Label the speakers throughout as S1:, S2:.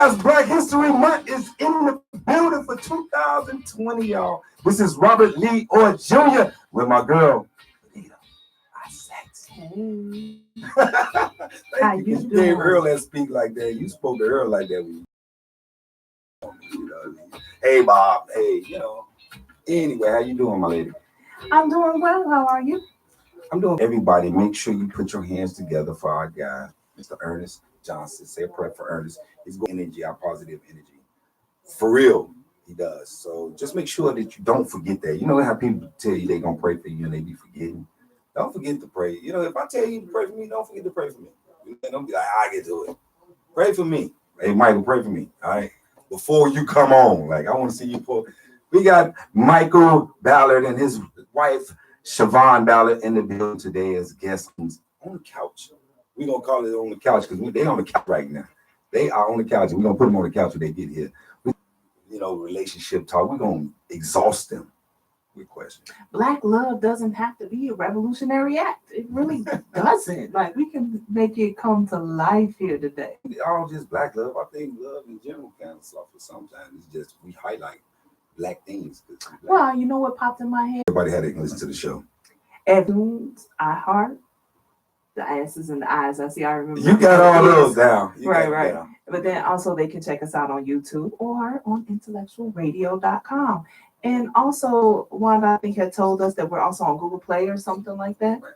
S1: As Black History Month is in the building for 2020, y'all. This is Robert Lee Orr Jr. with my girl, Anita.
S2: Hey.
S1: How you doing? Gave Earl that speak like that. You spoke to Earl like that. You know what I mean? Hey, Bob. Hey, Anyway, how you doing, my lady?
S2: I'm doing well. How are you?
S1: I'm doing. Everybody, make sure you put your hands together for our guy, Mr. Ernest Johnson. Say a prayer for Ernest. He's going energy, our positive energy. For real, he does. So just make sure that you don't forget that. You know how people tell you they're going to pray for you and they be forgetting? Don't forget to pray. If I tell you to pray for me, don't forget to pray for me. Don't be like, I get to it. Pray for me. Hey, Michael, pray for me. All right. Before you come on. Like, I want to see you for. We got Michael Ballard and his wife, Siobhan Ballard, in the building today as guests on the couch. We're going to call it on the couch because they're on the couch right now. They are on the couch, and we're going to put them on the couch when they get here. Relationship talk. We're going to exhaust them with questions.
S2: Black love doesn't have to be a revolutionary act. It really doesn't. Like, we can make it come to life here today.
S1: All just black love. I think love in general kind of suffer sometimes. It's just we highlight black things.
S2: Well, you know what popped in my head?
S1: Everybody had to listen to the show.
S2: iTunes, iHeart, the asses and the eyes. I remember.
S1: You got all those down.
S2: Right. Down. But then also they can check us out on YouTube or on IntellectualRadio.com. And also, Wanda, I think, had told us that we're also on Google Play or something like that.
S1: Right.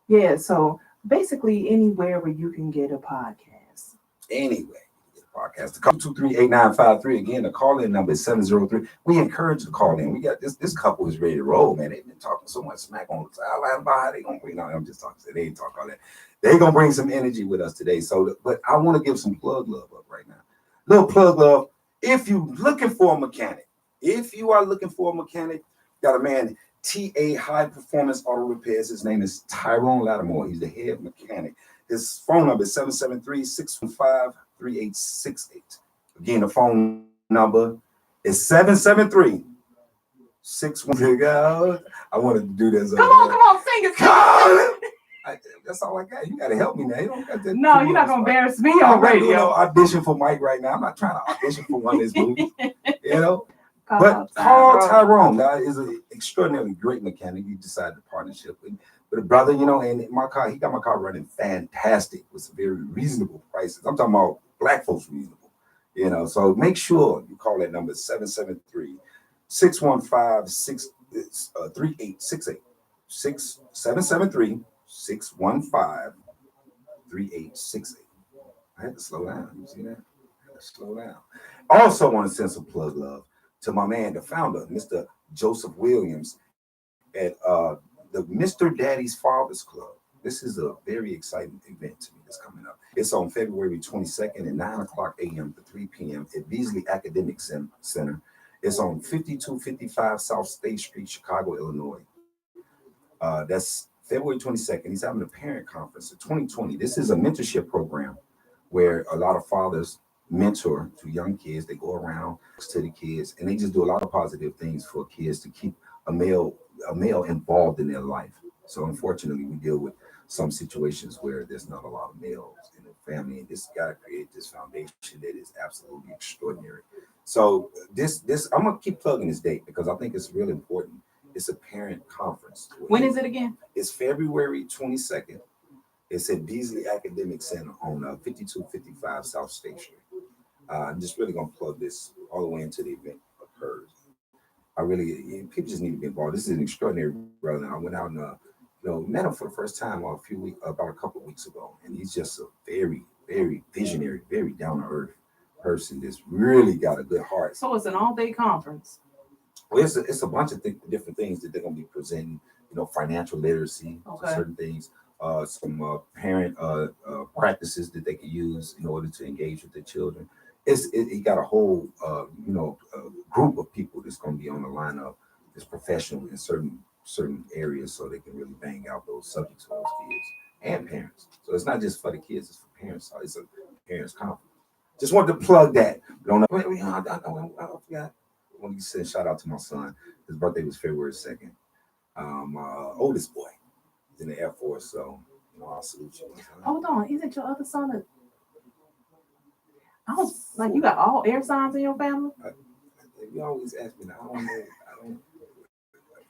S2: Yeah, so basically anywhere where you can get a podcast.
S1: Anyway. Podcast. Call 238-8953. Again, the call-in number is 703. We encourage you to call in. We got this couple is ready to roll, man. They've been talking so much smack on the sideline about how they gonna bring. No, I'm just talking. They ain't talk all that. They gonna bring some energy with us today. So, but I want to give some plug love up right now. Little plug love. If you looking for a mechanic, got a man. TA High Performance Auto Repairs. His name is Tyrone Lattimore. He's the head mechanic. His phone number is 773-615-3868. Again, the phone number is 773-615. I wanted to do this.
S2: Come on, sing it.
S1: That's all I got. You got to help me now. You don't got to.
S2: No, you're not going to embarrass me on radio.
S1: No audition for Mike right now. I'm not trying to audition for one of his movies. But Carl Tyrone is an extraordinarily great mechanic. He decided to partnership with a brother, and my car, he got my car running fantastic with some very reasonable prices. I'm talking about black folks reasonable, so make sure you call that number 773-615-3868. 773-615-3868. I had to slow down. You see that? I had to slow down. Also want to send some plug love to my man, the founder, Mr. Joseph Williams, at the Mr. Daddy's Fathers Club. This is a very exciting event to me that's coming up. It's on February 22nd at 9 o'clock a.m. to 3 p.m. at Beasley Academic Center. It's on 5255 South State Street, Chicago, Illinois. That's February 22nd. He's having a parent conference in 2020. This is a mentorship program where a lot of fathers mentor to young kids. They go around to the kids and they just do a lot of positive things for kids to keep a male involved in their life. So unfortunately, we deal with some situations where there's not a lot of males in the family, and this got to create this foundation that is absolutely extraordinary. So this I'm gonna keep plugging this date because I think it's really important. It's a parent conference.
S2: When is it again?
S1: It's February 22nd. It's at Beasley Academic Center on 5255 South State Street. I'm just really gonna plug this all the way into the event occurs. People just need to be involved. This is an extraordinary brother. I went out and met him for the first time about a couple of weeks ago, and he's just a very, very visionary, very down to earth person that's really got a good heart.
S2: So it's an all-day conference.
S1: Well, it's a bunch of different things that they're going to be presenting. Financial literacy, certain things, some parent practices that they can use in order to engage with their children. He got a whole group of people that's going to be on the lineup that's professional in certain areas, so they can really bang out those subjects for those kids and parents. So it's not just for the kids; it's for parents. So it's a parents' conference. Just wanted to plug that. I forgot. I want to send a shout out to my son. His birthday was February 2nd. My oldest boy is in the Air Force, so I'll salute you.
S2: Hold on, isn't your other son Oh, like you got all air signs in your family?
S1: You always ask me. I don't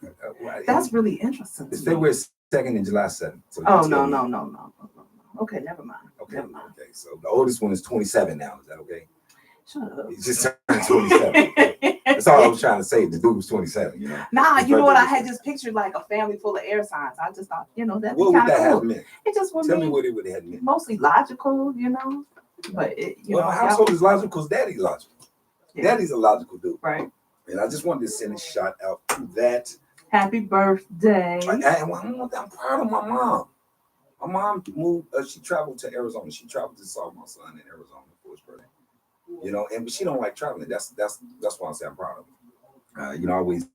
S1: know.
S2: That's really interesting.
S1: It's February 2nd and July 7th. So
S2: No. Okay, never mind.
S1: Okay,
S2: Never mind.
S1: okay. So the oldest one is 27 now. Is that okay?
S2: Shut up.
S1: He just turned 27. That's all I was trying to say. The dude was 27, you know.
S2: Nah,
S1: His
S2: you know what?
S1: birthday
S2: I had
S1: was-
S2: just pictured like a family full of air signs. I just thought, that'd be
S1: What would
S2: kind
S1: that
S2: of
S1: have
S2: cool.
S1: meant?
S2: It just would
S1: Tell me
S2: mean
S1: what it would have meant.
S2: mostly logical, But
S1: Well, my household is logical because daddy's logical.
S2: Yeah.
S1: Daddy's a logical dude.
S2: Right.
S1: And I just wanted to send a shout out to that.
S2: Happy birthday.
S1: And I'm proud of my mom. My mom moved, she traveled to Arizona. She traveled to saw my son in Arizona for his birthday. But she don't like traveling. That's why I say I'm proud of her. I always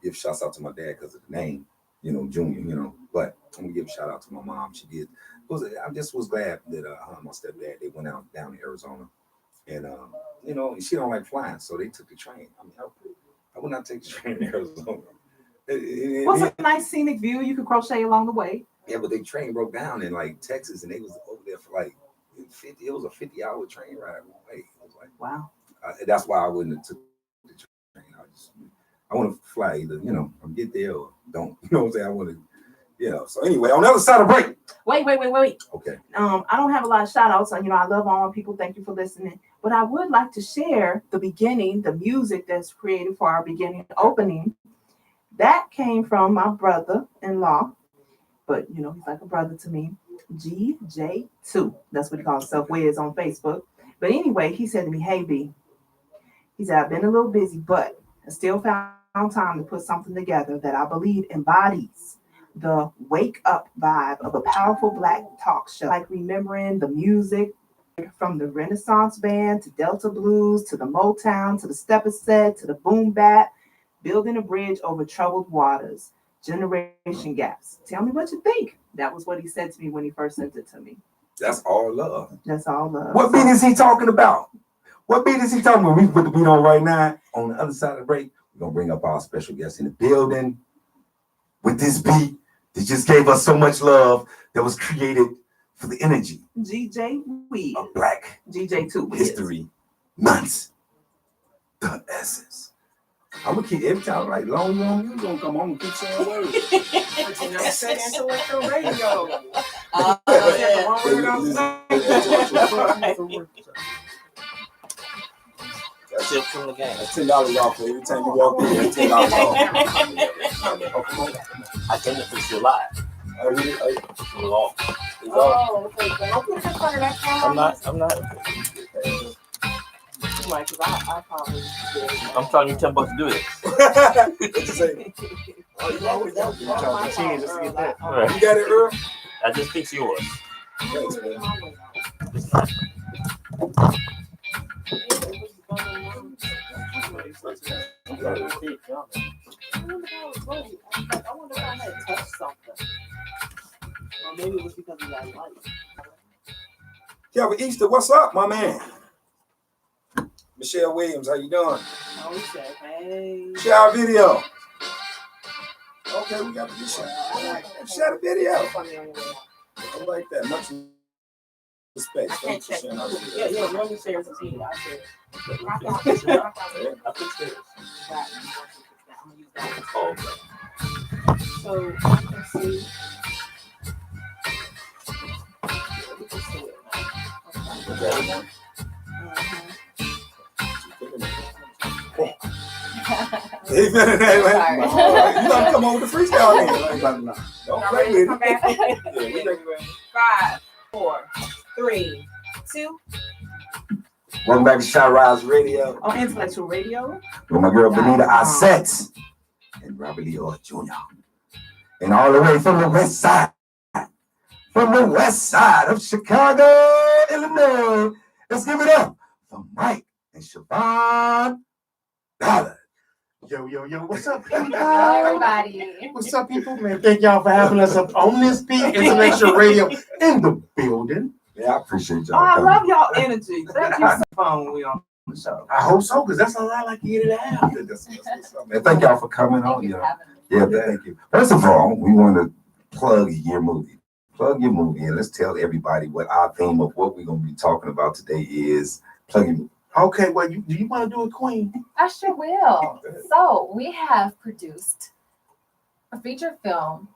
S1: give shouts out to my dad because of the name, Junior, but I'm gonna give a shout out to my mom. She did. I just was glad that her and my stepdad, they went out down to Arizona. And and she don't like flying, so they took the train. I mean, I would not take the train to Arizona.
S2: What's a nice scenic view you could crochet along the way?
S1: Yeah, but the train broke down in like Texas, and they was over there for like 50. It was a 50-hour train ride away. It was like,
S2: wow.
S1: That's why I wouldn't have took the train. I want to fly either, or get there or don't. You know what I'm saying? I want to, So anyway, on the other side of break.
S2: Wait.
S1: Okay.
S2: I don't have a lot of shout outs. I love all my people. Thank you for listening. But I would like to share the beginning, the music that's created for our beginning opening. That came from my brother-in-law, but he's like a brother to me. GJ2. That's what he calls himself. Wiz on Facebook. But anyway, he said to me, "Hey B," he said, "I've been a little busy, but I still found time to put something together that I believe embodies the wake up vibe of a powerful Black talk show, like remembering the music from the Renaissance band to Delta blues to the Motown to the stepper set to the boom bap, building a bridge over troubled waters, generation gaps. Tell me what you think." That was what he said to me when he first sent it to me.
S1: That's all love.
S2: That's all love.
S1: What beat is he talking about? What beat is he talking about? We put the beat on right now. On the other side of the break, we're going to bring up our special guest in the building with this beat that just gave us so much love that was created for the energy
S2: GJ Wiz.
S1: of Black
S2: GJ2 Wiz.
S1: History Month. The essence. I'm going to keep every time, like, long you going to come on and keep saying words.
S2: Intellectual Radio.
S3: Tip from the game.
S1: That's $10 off for every time you walk in. That's $10 off.
S3: I think if it's your live. It's your law. I'm not. I'm charging you $10 to do this.
S1: You always got
S3: You got
S1: it, Earl?
S3: I just fix yours.
S1: Thanks, man.
S3: It's nice.
S2: I wonder if I had touched something. Or maybe it was because of that light.
S1: Kelvin Easter, what's up, my man? Michelle Williams, how you doing?
S2: Oh, he said, "Hey."
S1: Share our video. Okay, we got to share. Share the video. I like that. Much respect. Thanks for sharing our video.
S2: Yeah, Roman shares a team. I share.
S3: I fixed yours. Oh, okay.
S2: So, let's see. We can see it now.
S1: Hey, man, you gotta come over to freestyle then. Don't play with it.
S2: 5, 4, 3, 2.
S1: Welcome back to Chi-Rize Radio.
S2: On Intellectual Radio.
S1: With my girl Benita Assets and Robert Lee Orr Jr. And all the way from the west side. From the west side of Chicago, Illinois. Let's give it up for Mike and Siobhan Ballard.
S4: Yo, what's up, people?
S5: Hello, everybody.
S4: What's up, people? Man, thank y'all for having us up on this beat. Intellectual Radio in the building.
S1: Yeah, I appreciate y'all.
S2: Oh, I
S1: coming.
S2: love y'all energy. Thank you so much when we on the show.
S4: I hope so, because that's all I like to get it out.
S1: That's what's up, man. Thank y'all for coming on.
S5: Thank you
S1: You
S5: for
S1: know.
S5: having us.
S1: Yeah, thank you. First of all, we want to plug your movie. Plug your movie, and let's tell everybody what our theme of what we're going to be talking about today is Plug him.
S4: Okay, well, do you want to do it, Queen?
S5: I sure will. So we have produced a feature film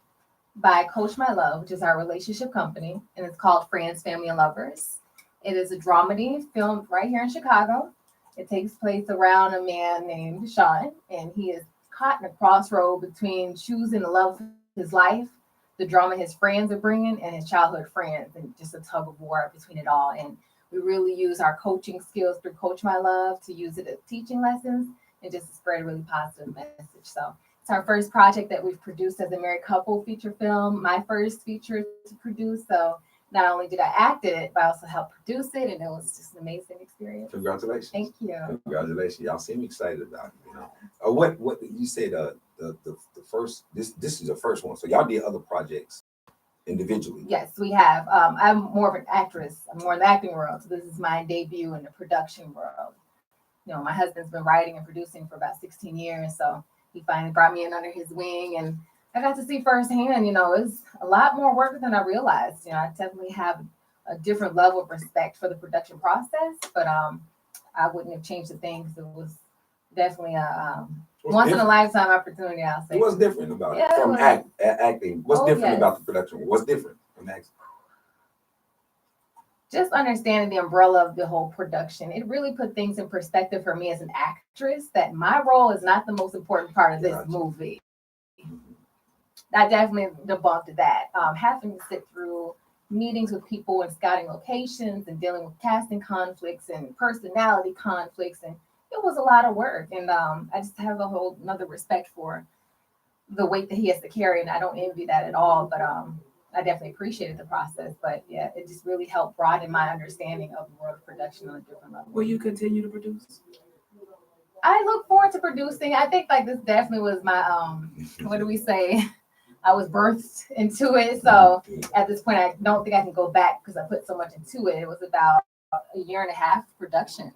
S5: by Coach My Love, which is our relationship company, and it's called Friends, Family, and Lovers. It is a dramedy filmed right here in Chicago. It takes place around a man named Sean, and he is caught in a crossroad between choosing the love of his life, the drama his friends are bringing, and his childhood friends, and just a tug of war between it all. And we really use our coaching skills through Coach My Love to use it as teaching lessons and just to spread a really positive message. So it's our first project that we've produced as a married couple feature film, my first feature to produce. So not only did I act it, but I also helped produce it, and it was just an amazing experience.
S1: Congratulations.
S5: Thank you.
S1: Congratulations. Y'all seem excited about it, you know. What you said the first this is the first one. So y'all did other projects individually.
S5: Yes, we have. I'm more of an actress. I'm more in the acting world. So this is my debut in the production world. You know, my husband's been writing and producing for about 16 years. So he finally brought me in under his wing, and I got to see firsthand, you know, it's a lot more work than I realized. You know, I definitely have a different level of respect for the production process, but I wouldn't have changed a thing because it was definitely a once in a lifetime opportunity, I'll say.
S1: What's different about
S5: Yeah,
S1: it from acting? What's different
S5: yes.
S1: about the production? What's different from acting?
S5: Just understanding the umbrella of the whole production, it really put things in perspective for me as an actress that my role is not the most important part of this movie. I definitely debunked that. Having to sit through meetings with people and scouting locations and dealing with casting conflicts and personality conflicts, and it was a lot of work. And I just have a whole another respect for the weight that he has to carry, and I don't envy that at all. But I definitely appreciated the process. But yeah, it just really helped broaden my understanding of the world of production on a different level.
S2: Will you continue to produce?
S5: I look forward to producing. I think like this definitely was my what do we say? I was birthed into it. So at this point, I don't think I can go back because I put so much into it. It was about a year and a half production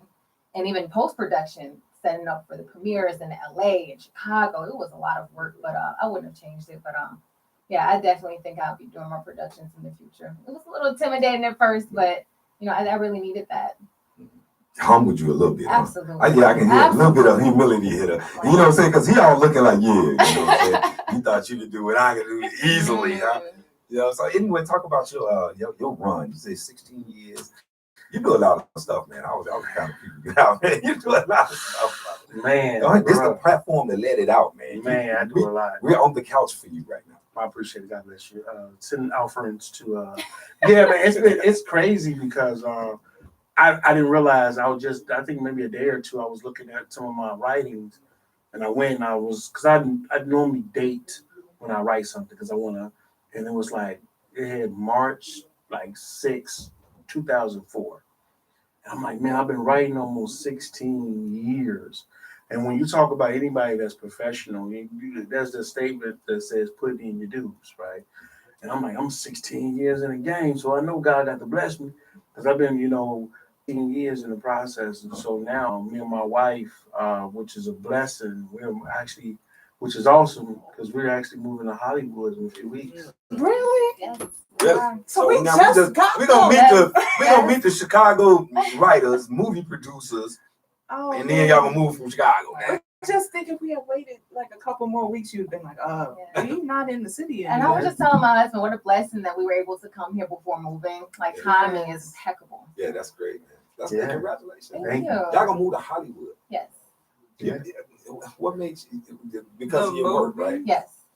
S5: and even post-production, setting up for the premieres in LA and Chicago. It was a lot of work, but I wouldn't have changed it. But yeah, I definitely think I'll be doing more productions in the future. It was a little intimidating at first, but you know, I really needed that.
S1: Humbled you a little bit.
S5: Absolutely.
S1: Huh? I can hear a little bit of humility here. You know what I'm saying? Because he all looking like, yeah, you know what I'm saying? You thought you could do what I could do easily, huh? You know, so anyway, talk about your run. You say 16 years. You do a lot of stuff, man. I was kind of people get out, man. You do a lot of stuff,
S4: man.
S1: This is the platform to let it out, man.
S4: Man, I do a lot.
S1: We're on the couch for you right now.
S4: I appreciate it. God bless you. Sending offerings to yeah, man. It's crazy because I didn't realize I think maybe a day or two I was looking at some of my writings, and I went and because I normally date when I write something because I want to, and it was like it had March 6, 2004. And I'm like, man, I've been writing almost 16 years. And when you talk about anybody that's professional, there's the statement that says put it in your dues, right? And I'm like, I'm 16 years in the game, so I know God got to bless me because I've been, 18 years in the process. And so now me and my wife, which is a blessing, which is awesome because we're actually moving to Hollywood in a few weeks.
S2: Really?
S5: Yes.
S1: Really?
S2: So we
S1: now
S2: just
S1: we're gonna meet the Chicago writers, movie producers, and then y'all gonna move from Chicago. Man.
S2: Just think if we had waited like a couple more weeks, you'd have been like, we're not in the city anymore.
S5: And I was just telling my husband what a blessing that we were able to come here before moving. Like timing is impeccable.
S1: Yeah, that's great, man. That's great. Congratulations.
S5: Thank you.
S1: Y'all gonna move to Hollywood.
S5: Yes.
S1: Yeah. What makes you because of your work, right?
S5: Yes.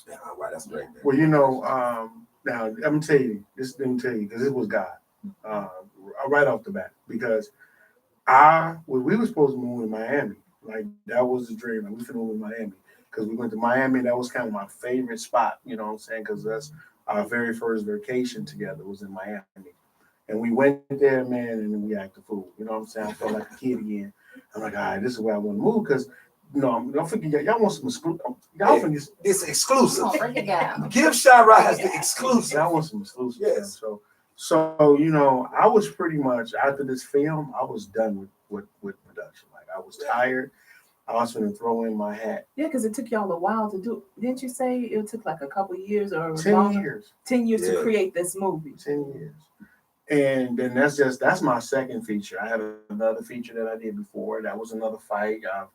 S1: Yeah, wow, that's great, man.
S4: Well, now I'm gonna tell you because it was God. Right off the bat, because we were supposed to move to Miami. Like that was the dream. Like, we finna move to Miami because we went to Miami. That was kind of my favorite spot. You know what I'm saying? Because that's our very first vacation together was in Miami, and we went there, man, and then we acted fool. You know what I'm saying? I felt like a kid again. I'm like, all right, this is where I want to move because. No, don't forget, y'all want some exclusive.
S1: It's exclusive.
S5: Oh, break it down.
S1: Give Chi-Rize the exclusive.
S4: Y'all want some exclusive.
S1: Yes.
S4: Stuff. So I was pretty much after this film, I was done with production. Like I was tired. I was going to throw in my hat.
S2: Yeah, because it took y'all a while to do. Didn't you say it took like a couple of years or
S4: 10
S2: longer?
S4: years.
S2: 10 years to create this movie.
S4: 10 years. And then that's my second feature. I had another feature that I did before. That was another fight. I've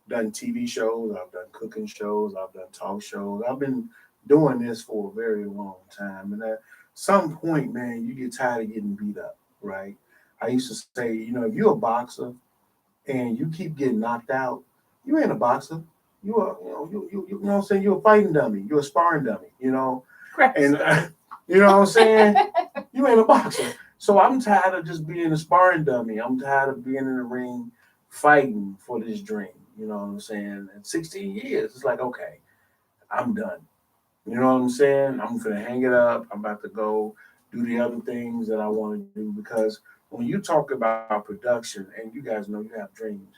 S4: done TV shows. I've done cooking shows. I've done talk shows. I've been doing this for a very long time. And at some point, man, you get tired of getting beat up, right? I used to say, if you're a boxer and you keep getting knocked out, you ain't a boxer. You are, you know what I'm saying? You're a fighting dummy. You're a sparring dummy,
S2: Correct.
S4: And you know what I'm saying? You ain't a boxer. So I'm tired of just being a sparring dummy. I'm tired of being in the ring fighting for this dream. You know what I'm saying? In 16 years, it's like, okay, I'm done. You know what I'm saying? I'm going to hang it up. I'm about to go do the other things that I want to do, because when you talk about production, and you guys know you have dreams,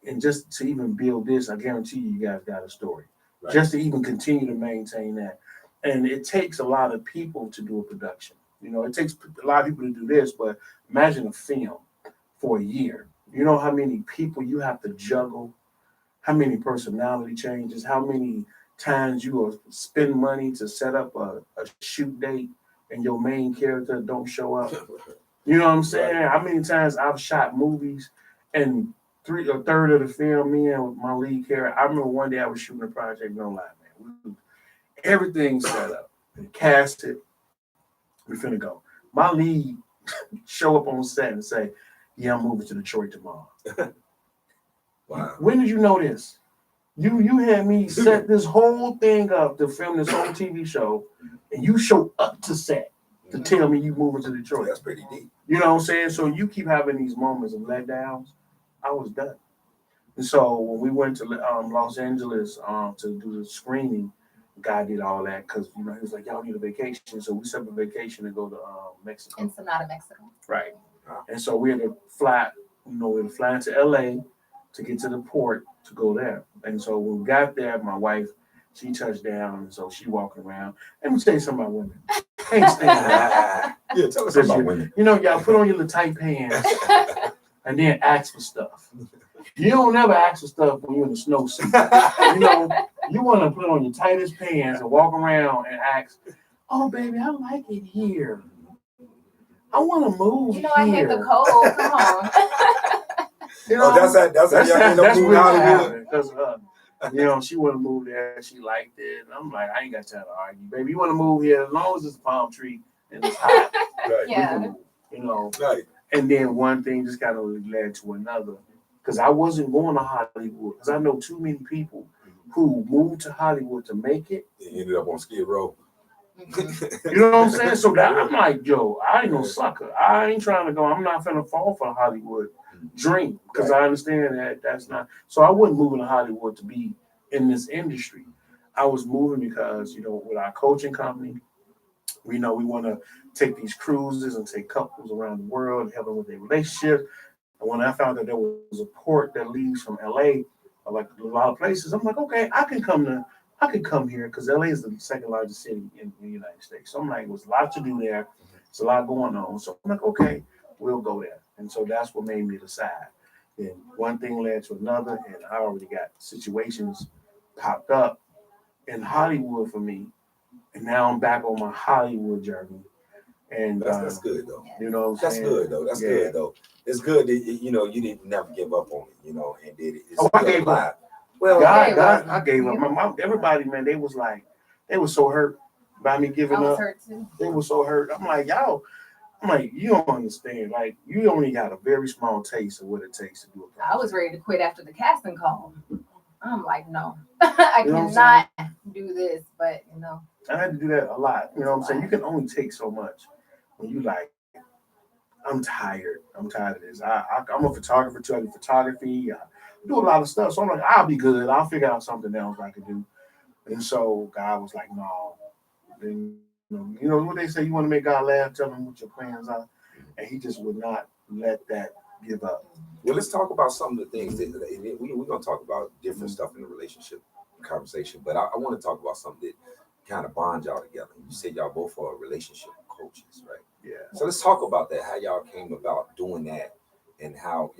S4: and just to even build this, I guarantee you guys got a story. Right. Just to even continue to maintain that. And it takes a lot of people to do a production. It takes a lot of people to do this, but imagine a film for a year. You know how many people you have to juggle, how many personality changes, how many times you will spend money to set up a shoot date and your main character don't show up. You know what I'm saying? Right. How many times I've shot movies and a third of the film, me and with my lead character. I remember one day I was shooting a project, no lie, man. Everything set up and cast it. We finna go. My lead show up on set and say, "Yeah, I'm moving to Detroit tomorrow."
S1: Wow.
S4: When did you know this? You had me set this whole thing up to film this whole TV show, and you show up to set to tell me you moving to Detroit.
S1: That's pretty deep.
S4: You know what I'm saying? So you keep having these moments of letdowns. I was done. And so when we went to Los Angeles to do the screening, God did all that because he was like, y'all need a vacation. So we set up a vacation to go to Mexico.
S5: Ensenada, Mexico.
S4: Right. And so we had to fly, we had to fly into LA to get to the port to go there. And so when we got there, my wife, she touched down, and so she walking around. Let me tell you something about women. Can't stand that.
S1: Yeah, tell us something about women.
S4: Y'all put on your little tight pants and then ask for stuff. You don't never ask for stuff when you're in a snowsuit. You want to put on your tightest pants and walk around and ask, "Oh, baby, I like it here. I want to move here."
S5: I hate the cold. Come on.
S1: That's how y'all end up moving Hollywood.
S4: Because she want to move there. She liked it. And I'm like, I ain't got time to argue, baby. You want to move here as long as it's a palm tree and it's hot.
S1: Right.
S5: Yeah.
S1: Right.
S4: And then one thing just kind of led to another. Because I wasn't going to Hollywood. Because I know too many people who moved to Hollywood to make it.
S1: They ended up on Skid Row.
S4: You know what I'm saying? So that I'm like, yo, I ain't no sucker. I ain't trying to go. I'm not finna fall for a Hollywood dream. Because I understand that that's not. So I wasn't moving to Hollywood to be in this industry. I was moving because, with our coaching company, we want to take these cruises and take couples around the world and help them with their relationships. And when I found that there was a port that leaves from LA, like a lot of places, I'm like, okay, I can come here because LA is the second largest city in the United States. So I'm like, there's a lot to do there. There's a lot going on. So I'm like, okay, we'll go there. And so that's what made me decide. And one thing led to another, and I already got situations popped up in Hollywood for me. And now I'm back on my Hollywood journey. And
S1: that's good though.
S4: You know what I'm saying?
S1: That's good though. That's good though. It's good that you didn't never give up on it, and did it.
S4: I gave up. Well, God, I gave up. My mom, everybody, man, they were so hurt by me giving up.
S5: I was hurt too.
S4: They were so hurt. I'm like, y'all. I'm like, you don't understand. Like, you only got a very small taste of what it takes to do a project.
S5: I was ready to quit after the casting call. I'm like, no, I cannot do this. But
S4: I had to do that a lot. You know what I'm saying? You can only take so much when you like. I'm tired. I'm tired of this. I'm a photographer too. I do photography. I do a lot of stuff. So I'm like, I'll be good. I'll figure out something else I could do. And so God was like, no. Then, what they say, you want to make God laugh, tell him what your plans are. And he just would not let that give up.
S1: Well, let's talk about some of the things that we're going to talk about different stuff in the relationship conversation. But I want to talk about something that kind of bonds y'all together. You said y'all both are relationship coaches, right?
S4: Yeah.
S1: So let's talk about that, how y'all came about doing that and how,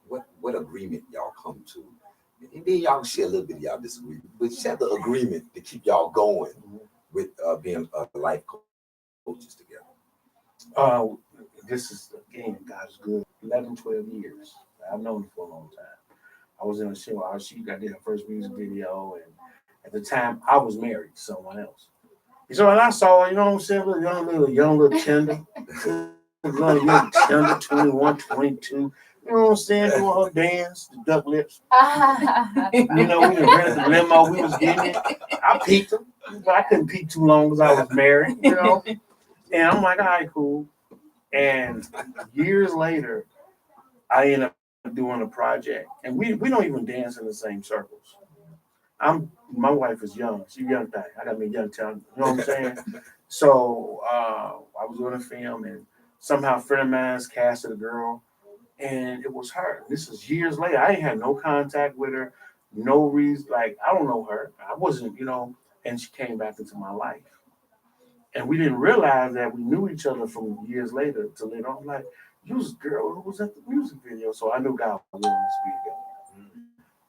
S1: what agreement y'all come to. And then y'all share a little bit of y'all disagreement, but share the agreement to keep y'all going with being life coaches together.
S4: this is, again, God's good. 11, 12 years. I've known her for a long time. I was in a show. I did her first music video, and at the time, I was married to someone else. So when I saw her, you know what I'm saying, young little tender, young tender, 21, 22. You know what I'm saying, doing her dance, the duck lips. You know, we done rented the limo, we was getting it. I peeked her, but I couldn't peek too long because I was married, you know. And I'm like, all right, cool. And years later, I ended up doing a project, and we don't even dance in the same circles. My wife is young. She's a young thing. I got me young talent. You know what I'm saying? So I was doing a film, and somehow a friend of mine's casted a girl, and it was her. This is years later. I ain't had no contact with her, no reason. Like, I don't know her. I wasn't, you know. And she came back into my life, and we didn't realize that we knew each other from years later to later on. Like, you was a girl who was at the music video, so I knew God was willing us to be together.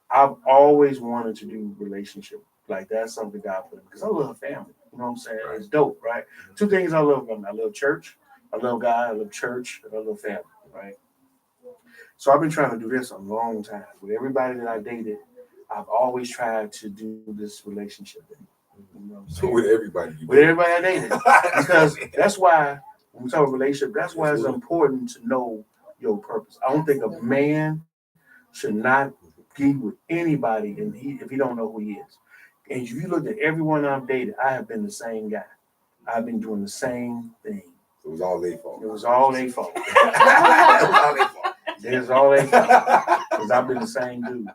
S4: I've always wanted to do relationship. Like, that's something God put in, because I love family. You know what I'm saying?
S1: Right.
S4: It's dope, right? Two things I love about me. I love church. I love God. I love church. And I love family, right? So I've been trying to do this a long time. With everybody that I dated, I've always tried to do this relationship thing. You know what I'm saying?
S1: With everybody.
S4: With everybody I dated. Because that's why, when we talk about relationship, that's why it's important to know your purpose. I don't think a man should not be with anybody if he don't know who he is. And if you look at everyone I've dated, I have been the same guy. I've been doing the same thing.
S1: It was all their fault.
S4: It was all their fault.
S1: It was all their fault.
S4: It was all their fault. Because I've been the same dude.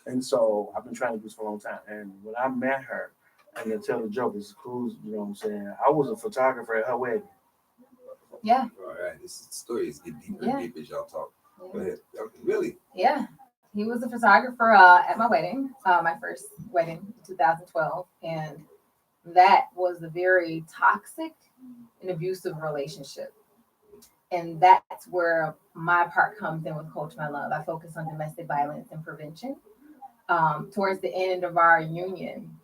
S4: And so I've been trying to do this for a long time. And when I met her, and to tell the joke, it's cool, you know what I'm saying? I was a photographer at her wedding.
S5: Yeah.
S1: All right, this story is getting deeper
S5: Yeah.
S1: and deeper as y'all talk. Go ahead. Really?
S5: Yeah. He was a photographer at my wedding, my first wedding in 2012. And that was a very toxic and abusive relationship. And that's where my part comes in with Coach My Love. I focus on domestic violence and prevention. Towards the end of our union,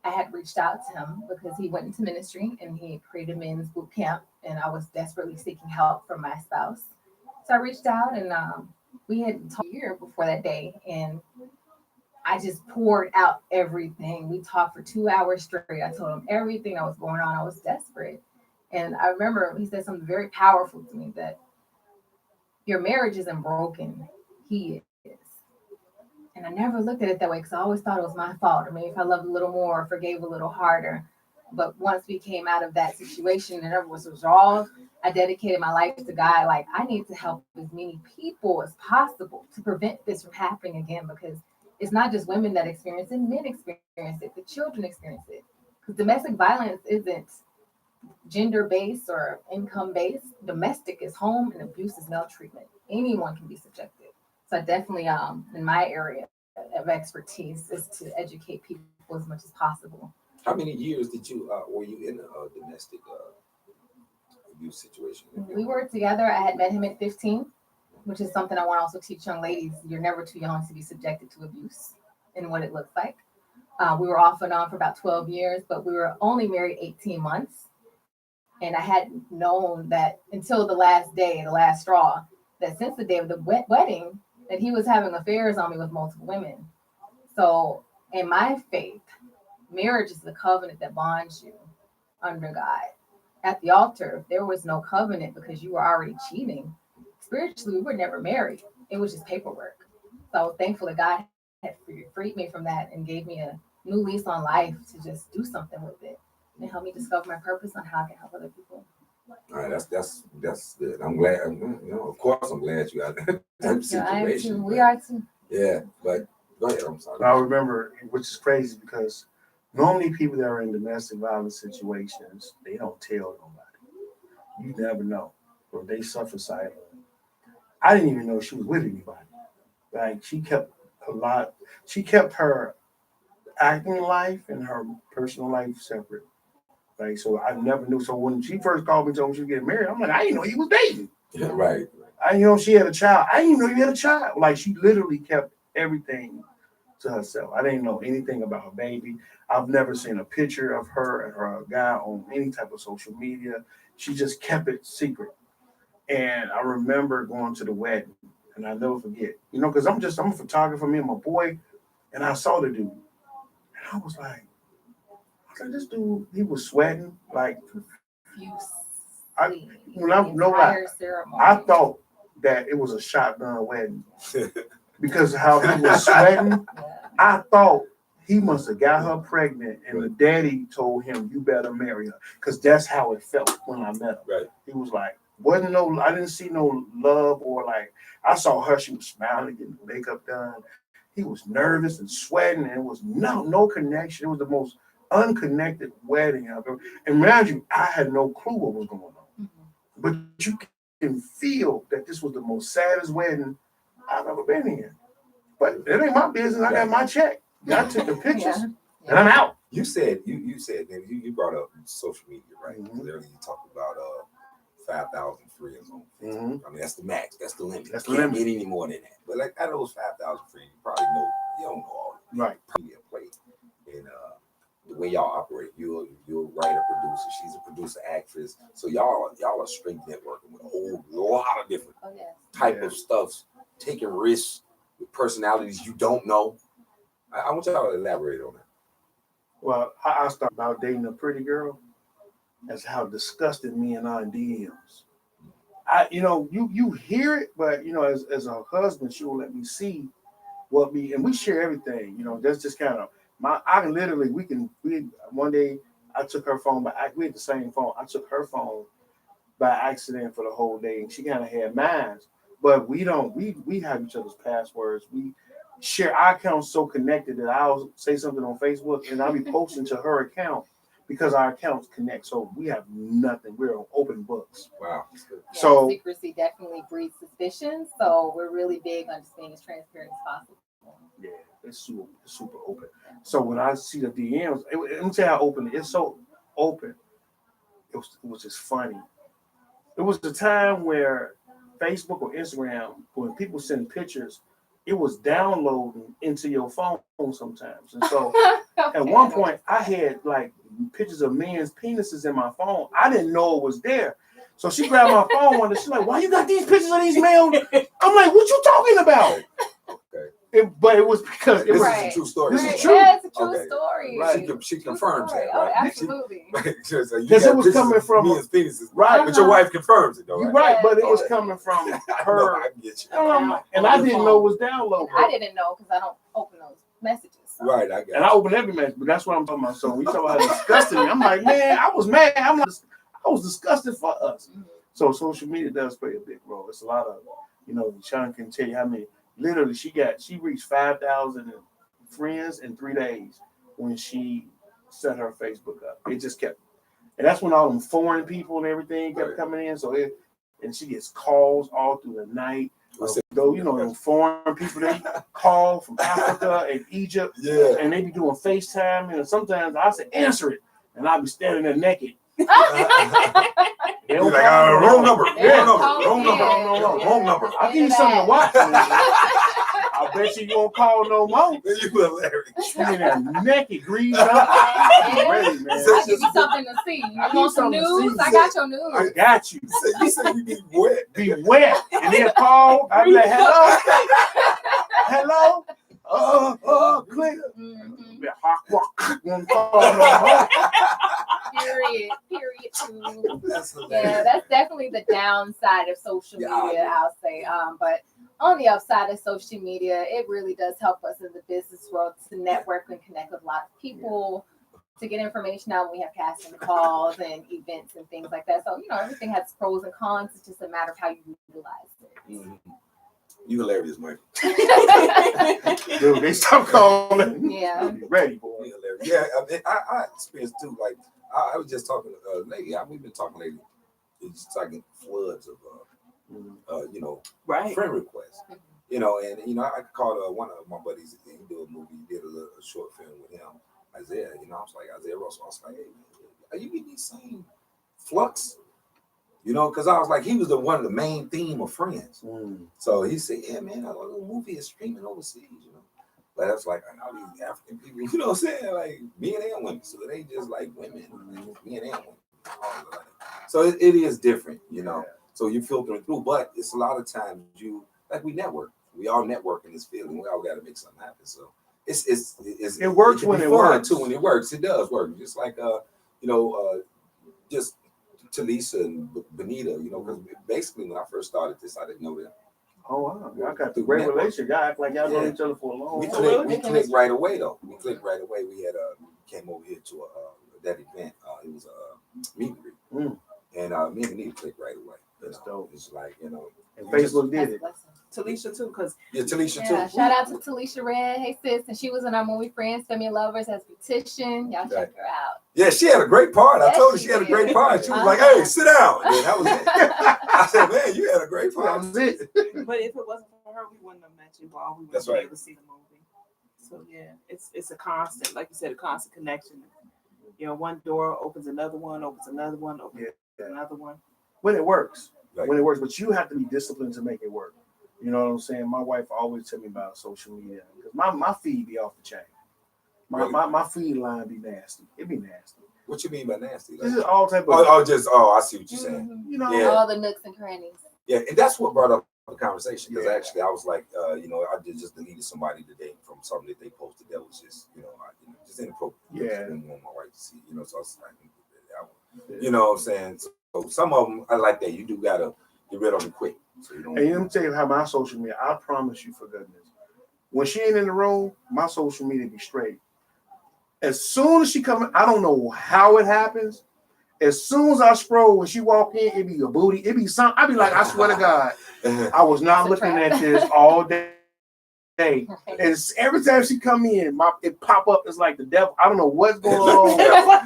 S5: I had reached out to him because he went into ministry and he created men's boot camp, and I was desperately seeking help from my spouse. So I reached out, and we had talked a year before that day, and I just poured out everything. We talked for 2 hours straight. I told him everything that was going on. I was desperate. And I remember he said something very powerful to me, that your marriage isn't broken. He is. And I never looked at it that way, because I always thought it was my fault. Or maybe if I loved a little more or forgave a little harder. But once we came out of that situation and everything was resolved, I dedicated my life to God. Like, I need to help as many people as possible to prevent this from happening again, because it's not just women that experience it, men experience it, the children experience it. Because domestic violence isn't gender-based or income-based. Domestic is home, and abuse is maltreatment. Anyone can be subjected. So I definitely, in my area of expertise, is to educate people as much as possible.
S1: How many years were you in a domestic abuse situation?
S5: We were together. I had met him at 15, which is something I want to also teach young ladies. You're never too young to be subjected to abuse and what it looks like. We were off and on for about 12 years, but we were only married 18 months. And I hadn't known that until the last day, the last straw, that since the day of the wedding, that he was having affairs on me with multiple women. So in my faith, marriage is the covenant that bonds you under God. At the altar, there was no covenant because you were already cheating. Spiritually, we were never married. It was just paperwork. So thankfully, God had freed me from that and gave me a new lease on life to just do something with it and help me discover my purpose on how I can help other people.
S1: All right, that's good. I'm glad. Of course, I'm glad you out of that situation.
S5: We are too.
S1: Yeah, but go ahead. I'm sorry.
S4: I remember, which is crazy, because normally people that are in domestic violence situations, they don't tell nobody. You never know, or they suffer silently. I didn't even know she was with anybody. Like, she kept her acting life and her personal life separate. Like, so I never knew. So when she first called me and told me she was getting married, I'm like, I didn't know you was dating.
S1: Yeah, right.
S4: I didn't know she had a child. I didn't even know you had a child. Like, she literally kept everything to herself. I didn't know anything about her baby. I've never seen a picture of her and her guy on any type of social media. She just kept it secret. And I remember going to the wedding, and I'll never forget, because I'm a photographer, me and my boy, and I saw the dude. And I was like, this dude, he was sweating. Like, I thought that it was a shotgun wedding because of how he was sweating. I thought he must have got her pregnant, and the daddy told him, "You better marry her," because that's how it felt when I met him.
S1: Right.
S4: He was like, I didn't see no love or like. I saw her; she was smiling, getting makeup done. He was nervous and sweating, and it was no connection. It was the most unconnected wedding I've ever. And mind you, I had no clue what was going on, but you can feel that this was the most saddest wedding I've ever been in. But it ain't my business. I got my check. I took the pictures, and I'm out.
S1: You said you brought up social media, right? Earlier you talked about 5,000 friends on Facebook. I mean, that's the max. That's the limit. That's the limit. Can't get any more than that. But like out of those 5,000 friends, you probably know you don't know all of them.
S4: Right.
S1: Media play. And the way y'all operate, you're a writer, producer. She's a producer, actress. So y'all are strength networking with a whole lot of different type of stuff, taking risks with personalities you don't know. I want y'all to elaborate on that. Well,
S4: I started about dating a pretty girl. That's how disgusted me and I in DMs. You hear it, but as a husband, she will let me see and we share everything. That's just kind of one day I took her phone, but we had the same phone. I took her phone by accident for the whole day, and she kind of had mine. But we have each other's passwords. We share our accounts so connected that I'll say something on Facebook and I'll be posting to her account because our accounts connect. So we have nothing. We're on open books.
S1: Wow.
S5: Yeah, so secrecy definitely breeds suspicion. So we're really big on just being as transparent as possible.
S4: Yeah, it's super open. So when I see the DMs, let me tell you how open it is. It's so open. It was just funny. It was the time where Facebook or Instagram, when people send pictures, it was downloading into your phone sometimes. And so at one point, I had like pictures of men's penises in my phone. I didn't know it was there. So she grabbed my phone one day. She's like, "Why you got these pictures of these males?" I'm like, "What you talking about?" But it was because
S1: this is a true story.
S5: This is true. Yeah, it's a true story.
S1: Right. She confirms that.
S5: Right? Oh, absolutely.
S4: Because it was coming from
S1: men's penises, right? But your wife confirms it, though.
S4: You're right, but it was coming from her.
S1: No, I get you.
S4: And I didn't know it was downloaded.
S5: I didn't know because I don't open those messages. So.
S1: Right, I got.
S4: And I open every message, but that's what I'm talking about. So we talk about how disgusting me. I'm like, man, I was mad. I was disgusted for us. So social media does play a big role. It's a lot of, Sean can tell you how many. Literally, she reached 5,000 friends in 3 days when she set her Facebook up. It just kept, and that's when all them foreign people and everything kept coming in. So and she gets calls all through the night. Though them foreign people they call from Africa and Egypt, and they be doing FaceTime, and sometimes I say answer it, and I'll be standing there naked.
S1: You're like, wrong number.
S4: I'll give you something to watch. I bet you won't call no more.
S1: You hilarious.
S4: You in there naked, greased up.
S5: Ready, man. I'll give you something to see. You want some news? I got your news.
S4: I got you.
S1: You said you be wet.
S4: Be wet. And they'll call. I'll be like, hello? Hello? Clear.
S5: Period. Yeah, that's definitely the downside of social media, I'll say. But on the upside of social media, it really does help us in the business world to network and connect with a lot of people, to get information out when we have casting calls and events and things like that. So, everything has pros and cons. It's just a matter of how you utilize it.
S1: Mm-hmm. You hilarious, Mike.
S4: Dude, they stop calling.
S5: Yeah.
S4: Ready, boy.
S1: You hilarious. Yeah, I experienced too. Like I was just talking to lady. We've been talking lately. It's just like floods of friend requests. And I called one of my buddies. He did a movie. He did a short film with him, Isaiah. I was like, Isaiah Russell. I was like, hey, are you getting these same flux? Because I was like, he was one of the main theme of Friends. So he said, yeah, man, a little movie is streaming overseas, But that's like all these African people, you know what I'm saying? Like men and women. So they just like women, men and women. So it is different, So you're filtering through, but it's a lot of times we network. We all network in this field, and we all got to make something happen. So it
S4: works when it works.
S1: Too. When it works, it does work. Just like just Talisa and Benita, because basically when I first started this, I didn't know that.
S4: Oh wow, y'all got the great relationship. Y'all act like y'all know each other for a long time.
S1: We clicked right away though. We clicked right away. We had came over here to that event. It was a meet and greet, and me and Benita clicked right away.
S4: That's dope.
S1: It's like
S4: and Facebook did it.
S2: Talisha too, because
S1: Talisha
S5: Yeah,
S1: too.
S5: shout out to Talisha Red. Hey sis, and she was in our movie Friends, Family Lovers as Beautician. Y'all check her out.
S1: Yeah, she had a great part. I
S5: Yes,
S1: told her
S5: she
S1: she had a
S5: did.
S1: great part. She was like, "Hey, sit down." And then that was it. I said, "Man, you had a great part."
S4: That was it.
S2: but if it wasn't for her, we wouldn't have met you all. We wouldn't
S1: That's
S2: be
S1: right.
S2: able to see the movie. So yeah, it's a constant, like you said, a constant connection. One door opens another one, opens another one, opens another one.
S4: When it works.
S1: Right.
S4: When it works, but you have to be disciplined to make it work. You know what I'm saying? My wife always tell me about social media because my feed be off the chain. My feed line be nasty. It be nasty.
S1: What you mean by nasty?
S4: This is all type of.
S1: I see what you're saying.
S5: Mhm.
S4: You know,
S1: Yeah.
S5: All the nooks and crannies.
S1: Yeah, and that's what brought up the conversation because
S4: Yeah.
S1: actually I was like, I just deleted somebody today from something that they posted that was just, just inappropriate.
S4: Yeah.
S1: I didn't want my wife to see, so I was like, you know what I'm saying? So some of them I like that. You do gotta get rid of them quick. So you don't.
S4: And let me tell you how my social media. I promise you, for goodness, when she ain't in the room, my social media be straight. As soon as she come, I don't know how it happens. As soon as I scroll, when she walk in, it be a booty. It be something. I be like, I swear to God, I was not looking at this all day. And every time she come in, it pop up. It's like the devil. I don't know what's going on.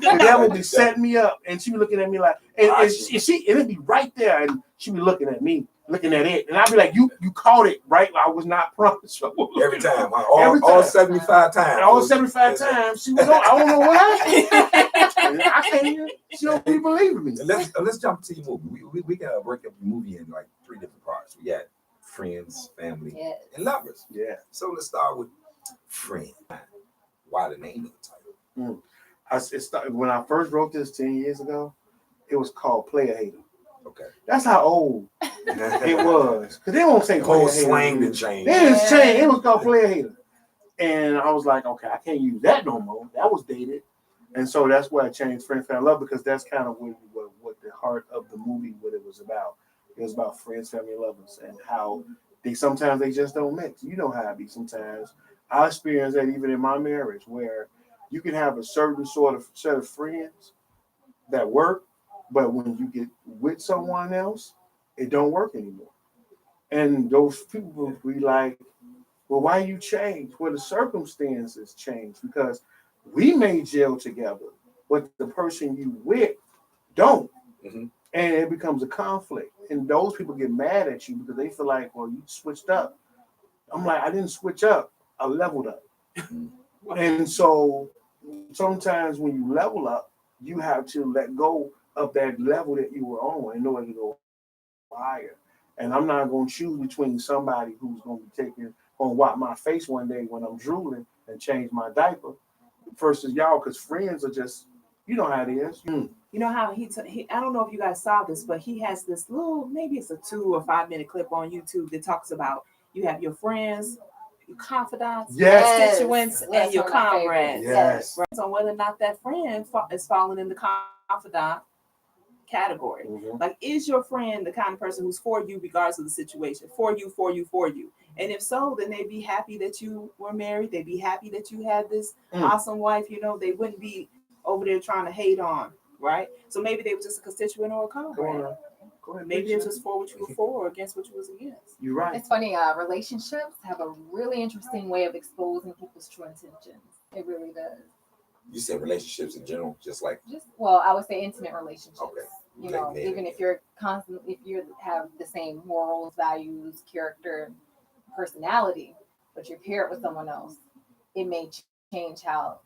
S4: The devil be setting me up, and she be looking at me like, and it be right there, and she be looking at me, looking at it, and I be like, you caught it right. I was not promised.
S1: Every time,
S4: Every time.
S1: all 75 times.
S4: And all 75 times she was on. I don't know what happened. I can't even. She don't even believe me.
S1: Let's jump to your movie. We gotta break up the movie in like 3 different parts. We got friends, family, and lovers.
S4: Yeah.
S1: So let's start with friend. Why the name of the title?
S4: When I first wrote this 10 years ago, it was called Player Hater.
S1: Okay.
S4: That's how old it was. Because they won't say
S1: The whole
S4: Player Hater.
S1: slang didn't change.
S4: It didn't change. It was called Player Hater. And I was like, okay, I can't use that no more. That was dated. And so that's why I changed Friend, Family, Love, because that's kind of what the heart of the movie, what it was about. It was about friends, family, and lovers, and how sometimes they just don't mix. You know how it be sometimes. I experienced that even in my marriage, where you can have a certain sort of set of friends that work, but when you get with someone else, it don't work anymore. And those people will be like, well, why you change? Well, the circumstances change because we may gel together, but the person you with don't.
S1: Mm-hmm.
S4: And it becomes a conflict. And those people get mad at you because they feel like, well, you switched up. I'm like, I didn't switch up. I leveled up. And so sometimes when you level up, you have to let go of that level that you were on in order to go higher. And I'm not going to choose between somebody who's going to be going to wipe my face one day when I'm drooling and change my diaper versus y'all, because friends are just, you know how it is.
S2: You know how he I don't know if you guys saw this, but he has this little, maybe it's a 2 or 5 minute clip on YouTube that talks about you have your friends, your confidants, constituents, and your comrades.
S4: Yes.
S2: So whether or not that friend is falling in the confidant category.
S4: Mm-hmm.
S2: Like, is your friend the kind of person who's for you regardless of the situation? For you. And if so, then they'd be happy that you were married. They'd be happy that you had this awesome wife. They wouldn't be over there trying to hate on, right? So maybe they were just a constituent or a comrade.
S4: Go ahead.
S2: Maybe it's just for what you were for or against what you was against.
S4: You're right.
S5: It's funny, relationships have a really interesting way of exposing people's true intentions. It really does.
S1: You said relationships in general,
S5: I would say intimate relationships.
S1: Okay.
S5: Even if you're if you have the same morals, values, character, personality, but you're paired with someone else, it may change how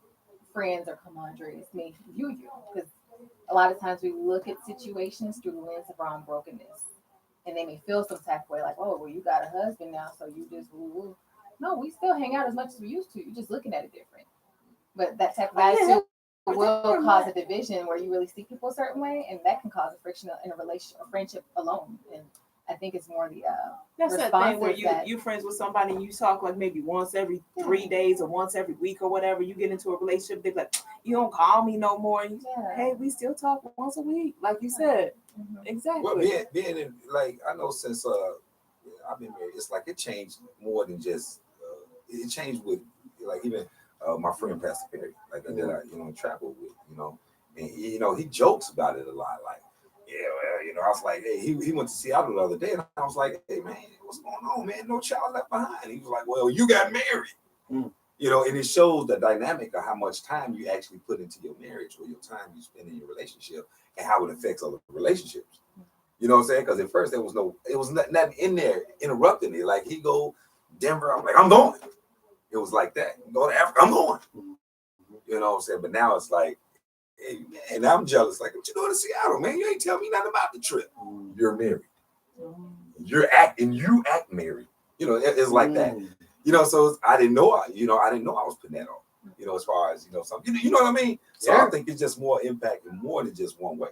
S5: friends or compadres may view you. Because a lot of times we look at situations through the lens of our own brokenness, and they may feel some type of way, like, oh, well, you got a husband now, so you just woo-woo. No, we still hang out as much as we used to. You're just looking at it different. But that type of attitude will cause a division where you really see people a certain way, and that can cause a friction in a relationship, a friendship alone. And I think it's more the
S2: That's that thing where
S5: responses
S2: you friends with somebody and you talk like maybe once every 3 days or once every week or whatever. You get into a relationship, they're like, you don't call me no more. And hey, we still talk once a week, like you said. Exactly.
S1: Well, being in, like, I know since I've been married, it's like it changed more than just it changed with, like, even my friend Pastor Perry, like that I travel with, and he jokes about it a lot, like, yeah, well, I was like, hey, he went to Seattle the other day, and I was like, hey man, what's going on, man? No child left behind. He was like, well, you got married. And it shows the dynamic of how much time you actually put into your marriage or your time you spend in your relationship and how it affects other relationships. You know what I'm saying? Because at first it was nothing in there interrupting it. Like, he go Denver, I'm like, I'm going. It was like that. Go to Africa, I'm going. You know what I'm saying? But now it's like, hey man, I'm jealous. Like, what you doing in Seattle, man? You ain't tell me nothing about the trip. You're married. You act married. It's like that. So I didn't know I was putting that on. As far as something. You know what I mean? So I think it's just more impact and more than just one way.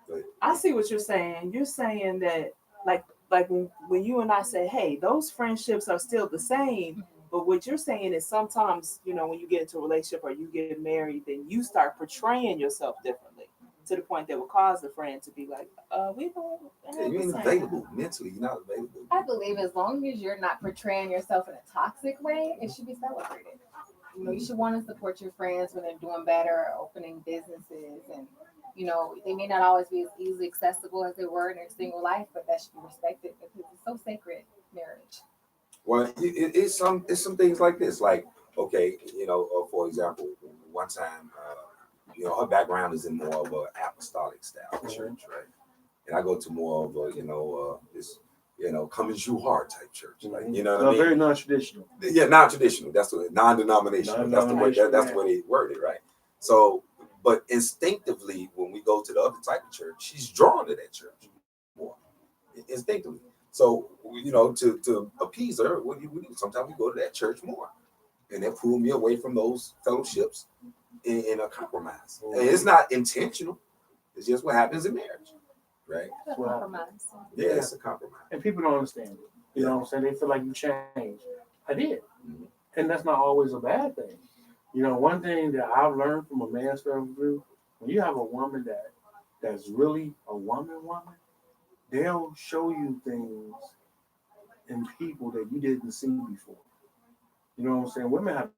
S1: But
S2: I see what you're saying. You're saying that like when you and I say, hey, those friendships are still the same. But what you're saying is sometimes, when you get into a relationship or you get married, then you start portraying yourself differently to the point that will cause the friend to be like, we don't.
S1: You ain't available mentally. You're not available.
S5: I believe as long as you're not portraying yourself in a toxic way, it should be celebrated. You should want to support your friends when they're doing better, or opening businesses, and they may not always be as easily accessible as they were in their single life, but that should be respected because it's so sacred, marriage.
S1: Well, it's some things like this, like, okay, for example, one time, her background is in more of an apostolic style church, right? And I go to more of a, this, come as you are type church, like, what I mean?
S4: Very non-traditional.
S1: Yeah, non-traditional. That's what non-denominational. That's the way. That's the way they word it, right? So, but instinctively, when we go to the other type of church, she's drawn to that church more instinctively. So, to appease her, what do you do? Sometimes we go to that church more, and that pull me away from those fellowships in a compromise. And it's not intentional. It's just what happens in marriage, right?
S5: Compromise.
S1: Yeah, it's a compromise.
S4: And people don't understand it. You know what I'm saying? They feel like you changed. I did. And that's not always a bad thing. One thing that I've learned from a man's view, when you have a woman that's really a woman, they'll show you things in people that you didn't see before. You know what I'm saying? Women have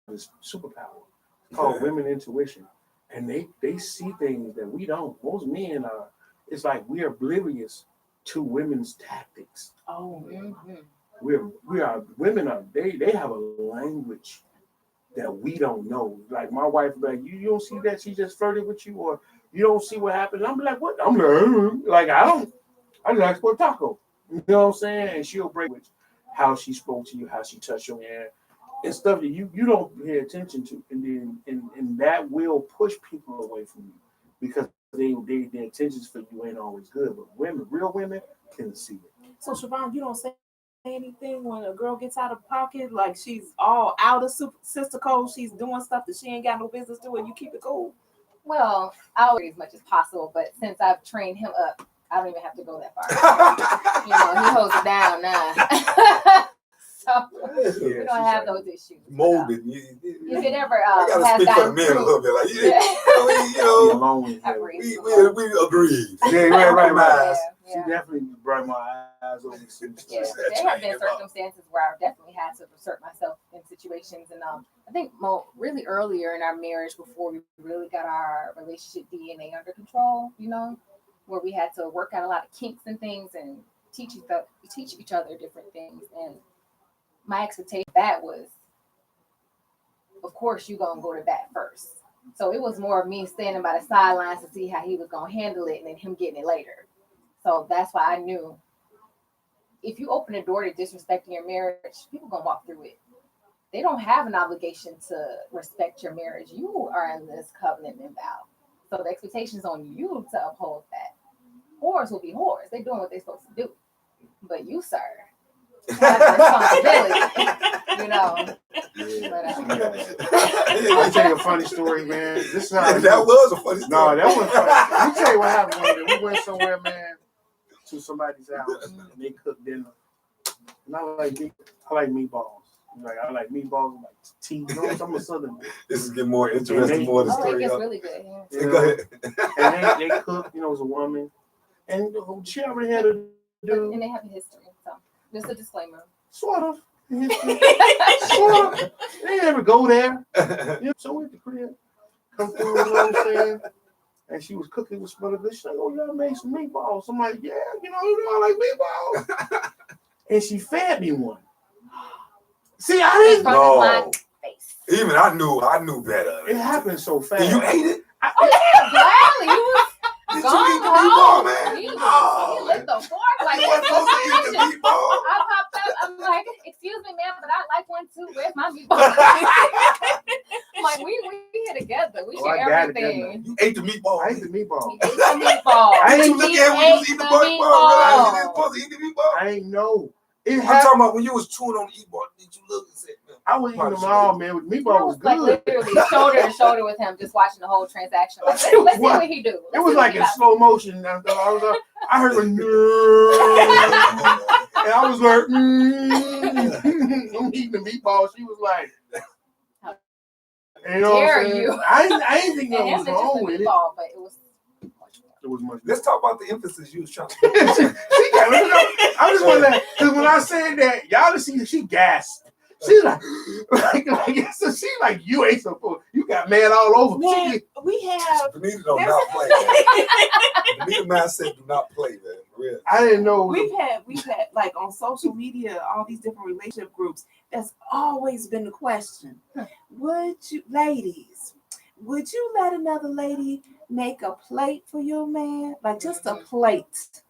S4: this superpower. It's called women intuition. And they see things that we don't. Most men are, it's like we're oblivious to women's tactics.
S2: Oh,
S4: Women they have a language that we don't know. Like, my wife, like, you don't see that she just flirted with you, or you don't see what happened. I'm like, what? I'm like, I just asked for a taco. You know what I'm saying? And she'll break with how she spoke to you, how she touched your hand, and stuff that you don't pay attention to. And then and that will push people away from you because their intentions for you ain't always good. But real women can see it.
S2: So Siobhan, you don't say anything when a girl gets out of pocket, like she's all out of sister code, she's doing stuff that she ain't got no business doing, you keep it cool?
S5: Well, I'll do as much as possible, but since I've trained him up, I don't even have to go that far. He holds it down now. So we don't have those issues.
S1: Molded.
S5: If it ever
S1: I gotta
S5: has
S1: speak for the
S5: gotten
S1: men a little bit. Like, we agreed.
S4: Yeah, right.
S5: Yeah.
S4: She definitely brought my eyes over some stuff.
S5: Yeah, there have been circumstances where I've definitely had to assert myself in situations, and I think really earlier in our marriage, before we really got our relationship DNA under control, where we had to work out a lot of kinks and things and teach each other different things. And my expectation of that was, of course, you're gonna go to bat first. So it was more of me standing by the sidelines to see how he was gonna handle it, and then him getting it later. So that's why I knew if you open the door to disrespecting your marriage, people gonna walk through it. They don't have an obligation to respect your marriage. You are in this covenant and vow. So the expectation is on you to uphold that. Whores will be whores. They're doing what they're supposed to do. But you, sir, have the responsibility you know.
S4: Yeah.
S5: But,
S4: I'll tell you a funny story, man. This is how
S1: That was a funny story.
S4: No, that wasn't funny. Let me tell you what happened one day. We went somewhere, man, to somebody's house, and they cooked dinner. And I like meatballs. Like I like meatballs, like tea. You know, I'm a southern.
S1: This is getting more interesting. More of the
S5: oh, it
S1: story.
S5: gets really good. Yeah.
S1: Go ahead.
S4: And they cooked. You know, it was a woman, and she already had a dude.
S5: And they have a history. So just a disclaimer.
S4: Sort of. Sort of. They never go there. Yeah, so we at the crib. Come through, you know what I'm saying? And she was cooking with some other good. She's like, oh, y'all made some meatballs. I'm like, yeah, you know, I like meatballs. And she fed me one. See, I didn't
S1: know.
S5: My face.
S1: Even I knew better.
S4: It happened so fast.
S1: And you ate it?
S5: Oh yeah, gladly. You was
S1: Did
S5: gone
S1: you eat the
S5: home.
S1: meatball, man?
S5: He
S1: Oh,
S5: licked the fork like
S1: you weren't supposed to eat the meatball.
S5: I popped up. I'm like, excuse me, ma'am, but I like one too. Where's my meatball? I'm like, we here together. We
S4: Oh, I
S5: share
S4: got it,
S5: everything.
S1: You ate the meatball.
S4: I ate the meatball.
S5: He ate the meatball.
S1: I ain't you look at when you was eating the meatball. You supposed to eat the meatball.
S4: I ain't know. It
S1: I'm
S4: happened.
S1: talking about when you was chewing on the meatball. Did you look and say, man?
S4: I was eating them all, man. With meatball was
S5: like
S4: good.
S5: literally shoulder to shoulder with him, just watching the whole transaction. Like, let's see what he do.
S4: It was like in slow motion. I heard a and I was like, I'm eating the meatball. She was like, you know what I'm saying? I didn't think that was wrong with it.
S5: But it was.
S4: It was much.
S1: Let's talk about the emphasis you was trying to
S4: she got, I just want that because when I said that, y'all see she gasped. She's like so she like you ate some food. You got mad all over.
S2: Man, we have.
S1: Benita do not play. Benita man said do not play, man. For real.
S4: I didn't know.
S2: We've had like on social media, all these different relationship groups. That's always been the question. Would you let another lady make a plate for your man? Like just a plate.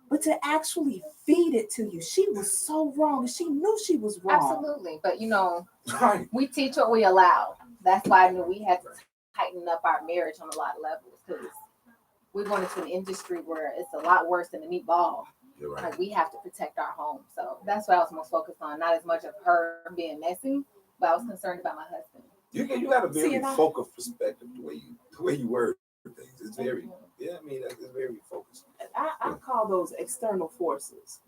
S2: But to actually feed it to you, she was so wrong. And she knew she was wrong.
S5: Absolutely. But you know,
S1: Right.
S5: we teach what we allow. That's why I knew we had to tighten up our marriage on a lot of levels because we're going into an industry where it's a lot worse than a meatball.
S1: You're right.
S5: Like we have to protect our home. So that's what I was most focused on. Not as much of her being messy, but I was concerned about my husband.
S1: You got a very focused perspective the way you word things. It's very it's very focused.
S2: I call those external forces.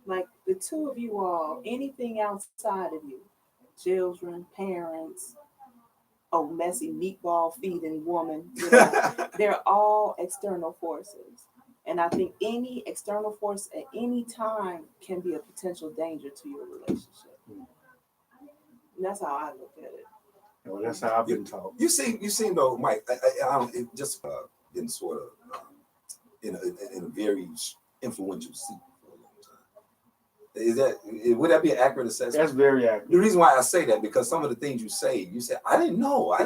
S2: Like the two of you all, anything outside of you, children, parents, messy meatball feeding woman, they're all external forces. And I think any external force at any time can be a potential danger to your relationship. And that's how I look at it.
S4: Well, that's how I've been taught.
S1: You seem though, Mike. I just been sort of in a very influential seat for a long time. Would that be an accurate assessment?
S4: That's very accurate.
S1: The reason why I say that because some of the things you say, I didn't know,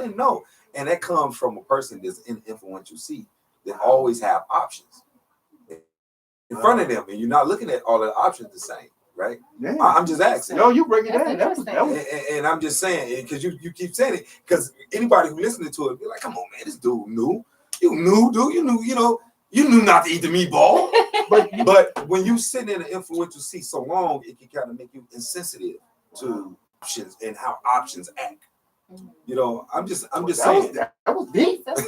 S1: and that comes from a person that's in an influential seat that always have options in front of them, and you're not looking at all the options the same. Right?
S4: Yeah.
S1: I'm just asking.
S4: No, you break it down. That was
S1: and I'm just saying because you keep saying it because anybody who listening to it be like, come on, man, this dude knew. You knew, dude. You knew not to eat the meatball. but when you sit in an influential seat so long, it can kind of make you insensitive to options and how options act. You know, I'm just saying.
S4: That was deep.
S5: That
S4: was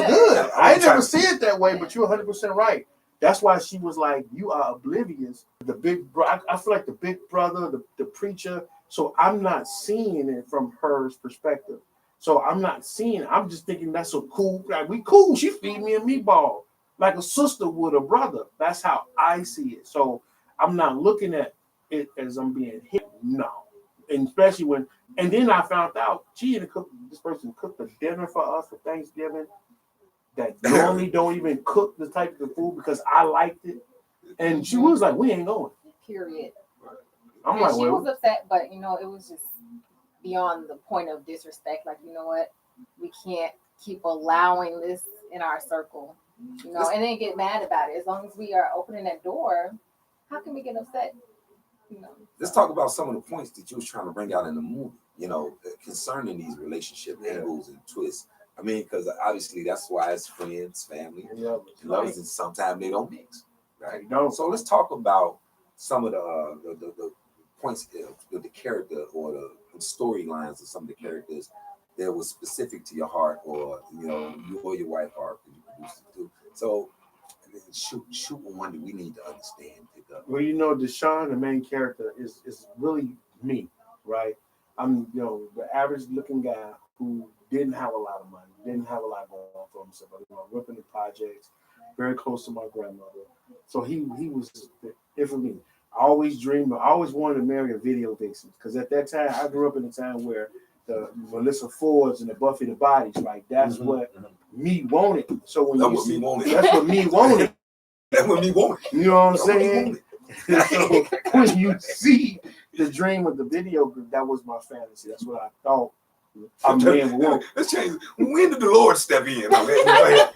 S4: good. I ain't never see it that way, but you're 100% right. That's why she was like, you are oblivious. The big I feel like the big brother, the preacher. So I'm not seeing it from her perspective. So I'm not seeing it. I'm just thinking that's so cool. Like, we cool. She feed me a meatball like a sister would a brother. That's how I see it. So I'm not looking at it as I'm being hit. No. And especially and then I found out this person cooked a dinner for us for Thanksgiving that normally don't even cook the type of food because I liked it. And she was like, we ain't going.
S5: Period.
S4: I'm
S5: and
S4: like,
S5: she was upset, but it was just beyond the point of disrespect. Like, you know what? We can't keep allowing this in our circle. And then get mad about it. As long as we are opening that door, how can we get upset?
S1: Let's talk about some of the points that you was trying to bring out in the movie, concerning these relationship angles and twists. I mean, because obviously that's why it's friends, family, and lovers, and sometimes they don't mix, right?
S4: No.
S1: So let's talk about some of the points of the character or the storylines of some of the characters that was specific to your heart, or you or your wife are produced to do. So shoot one that we need to understand, pick up.
S4: Well, Deshaun, the main character, is really me, right? I'm the average looking guy who didn't have a lot of money, didn't have a lot going on for himself. I grew up in the projects, very close to my grandmother. So he was it for me. I always wanted to marry a video vixen, because at that time I grew up in a time where the Melissa Fords and the Buffy the Bodies, like that's what me wanted. So when that's what me wanted.
S1: That's what me wanted.
S4: You know what I'm saying? So when you see the dream of the video group, that was my fantasy. That's what I thought a man would want.
S1: Let's change. When did the Lord step in? No, anyway.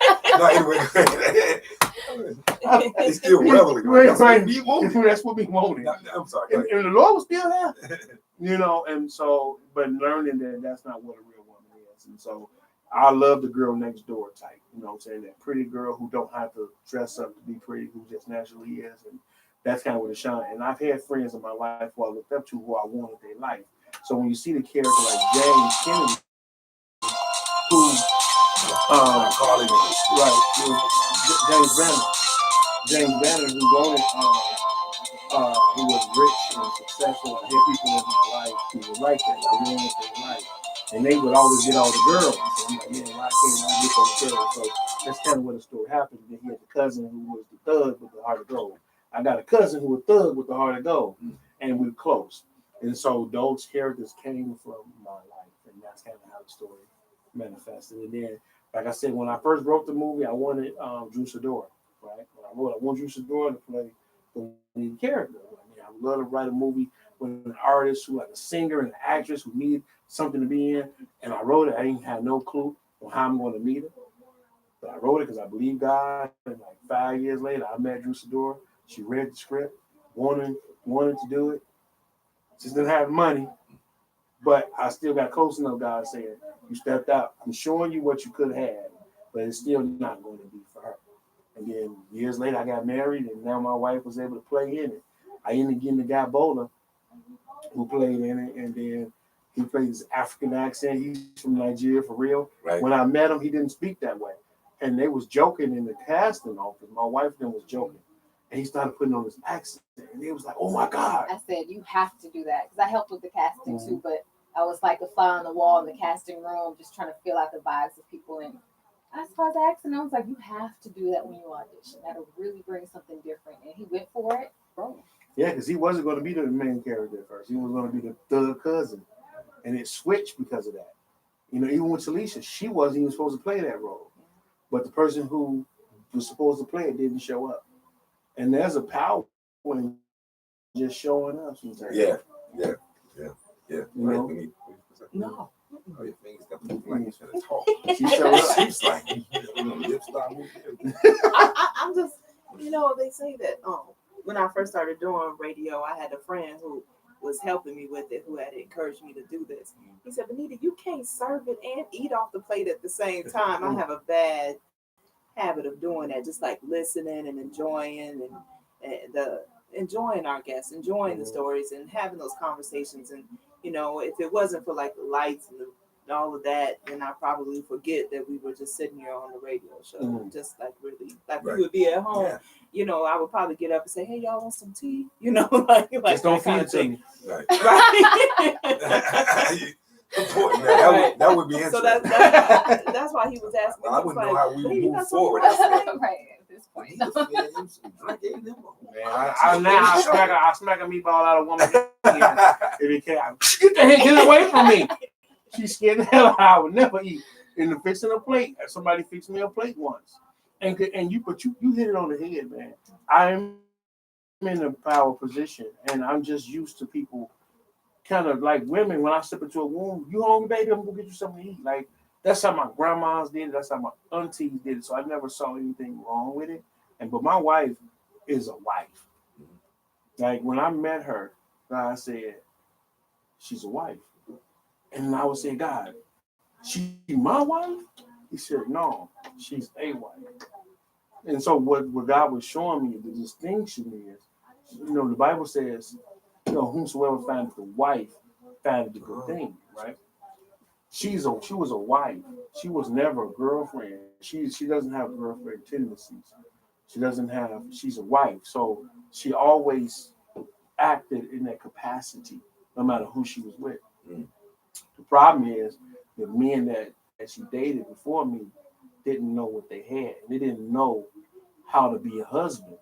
S1: He's still reveling. That's what me wanted.
S4: That's what me wanted.
S1: I'm sorry.
S4: And the Lord was still there. And so, but learning that that's not what a real woman is. And so I love the girl next door type, that pretty girl who don't have to dress up to be pretty, who just naturally is. And that's kind of what it shines. And I've had friends in my life who I looked up to, who I wanted their life. So when you see the character like James Kennedy, who James Banner, who wanted who was rich and successful, and had people in my life who were like that, who wanted their life. And they would always get all the girls. So I'm like, man, why can't I get those girls? So that's kind of where the story happened. Then he had the cousin who was the thug with the heart of gold. I got a cousin who was thug with the heart of gold, and we were close. And so those characters came from my life, and that's kind of how the story manifested. And then, like I said, when I first wrote the movie, I wanted Drew Sidora, right? When I want Drew Sidora to play the lead character. I love to write a movie with an artist who, like a singer and an actress who need something to be in. And I wrote it. I didn't have no clue on how I'm going to meet her. But I wrote it because I believe God. And like 5 years later, I met Drew Sidora. She read the script, wanted to do it. Just didn't have money. But I still got close enough, God saying, you stepped out. I'm showing you what you could have, but it's still not going to be for her. And then years later, I got married, and now my wife was able to play in it. I ended up getting the guy Ballard who played in it, and then he played his African accent. He's from Nigeria for real.
S1: Right.
S4: When I met him, he didn't speak that way. And they was joking in the casting office. My wife then was joking. And he started putting on his accent. And it was like, oh my God.
S5: I said, you have to do that. Because I helped with the casting too, but I was like a fly on the wall in the casting room, just trying to feel out the vibes of people. And I saw the accent, and I was like, you have to do that when you audition. That'll really bring something different. And he went for it. Bro.
S4: Yeah, because he wasn't going to be the main character at first. He was going to be the third cousin. And it switched because of that. Even with Talisha, she wasn't even supposed to play that role. But the person who was supposed to play it didn't show up. And there's a power in just showing up sometimes.
S1: Yeah.
S2: No.
S1: Oh, your fingers got to move like it's gonna talk.
S4: She showed up.
S1: She's like, lips start moving.
S2: I'm just, they say that when I first started doing radio, I had a friend who was helping me with it, who had encouraged me to do this. He said, Benita, you can't serve it and eat off the plate at the same time. I have a bad habit of doing that, just like listening and enjoying enjoying our guests, enjoying the stories and having those conversations. And, if it wasn't for like the lights and all of that, then I probably forget that we were just sitting here on the radio show, just like really, like we would be at home. Yeah. I would probably get up and say, hey, y'all want some tea? Like
S4: just don't feed it to me.
S1: Right.
S2: Right.
S1: That would be interesting.
S2: So that's why he was asking me.
S1: I wouldn't know how we would move forward.
S5: Right at this point.
S4: I smack a meatball out of woman. If it can't, get away from me. She's scared the hell out. I would never eat. In the fixing a plate, somebody fixed me a plate once, and you hit it on the head, man. I'm in a power position, and I'm just used to people. Kind of like women, when I step into a room, you hungry, baby? I'm gonna get you something to eat. Like that's how my grandmas did it. That's how my aunties did it. So I never saw anything wrong with it. But my wife is a wife. Like when I met her, God said, she's a wife. And I would say, God, she my wife? He said, no, she's a wife. And so what God was showing me, the distinction is, the Bible says, whomsoever findeth the wife findeth a good thing, right? She was a wife. She was never a girlfriend. She doesn't have girlfriend tendencies. She's a wife. So she always acted in that capacity, no matter who she was with.
S1: Mm.
S4: The problem is the men that she dated before me didn't know what they had. They didn't know how to be a husband.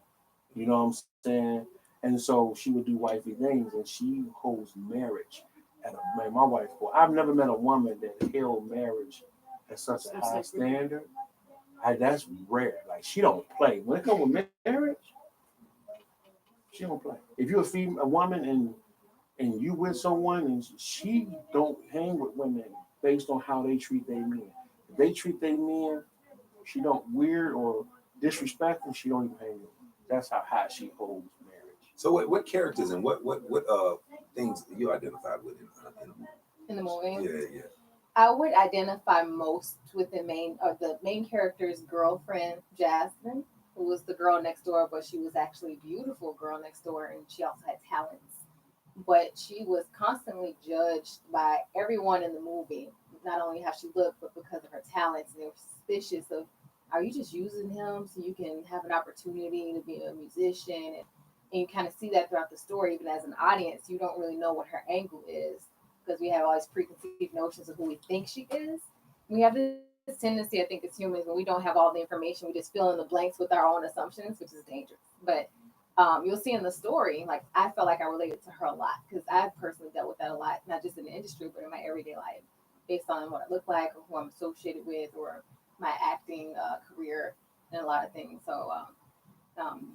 S4: You know what I'm saying? And so she would do wifey things, and she holds marriage at my wife. I've never met a woman that held marriage at such a high standard. That's rare. Like, she don't play. When it comes with marriage, she don't play. If you're a woman and you with someone and she don't hang with women based on how they treat their men. If they treat their men, she don't weird or disrespectful, she don't even hang with them. That's how high she holds marriage.
S1: So what characters and what things you identified with
S5: In the movie?
S1: Yeah.
S5: I would identify most with the main character's girlfriend, Jasmine, who was the girl next door, but she was actually a beautiful girl next door, and she also had talents. But she was constantly judged by everyone in the movie, not only how she looked, but because of her talents. And they were suspicious of, are you just using him so you can have an opportunity to be a musician? And you kind of see that throughout the story. Even as an audience, you don't really know what her angle is, because we have all these preconceived notions of who we think she is. We have this tendency, I think, as humans, when we don't have all the information, we just fill in the blanks with our own assumptions, which is dangerous. But you'll see in the story, like, I felt like I related to her a lot, because I've personally dealt with that a lot, not just in the industry, but in my everyday life, based on what I look like or who I'm associated with or my acting career and a lot of things. So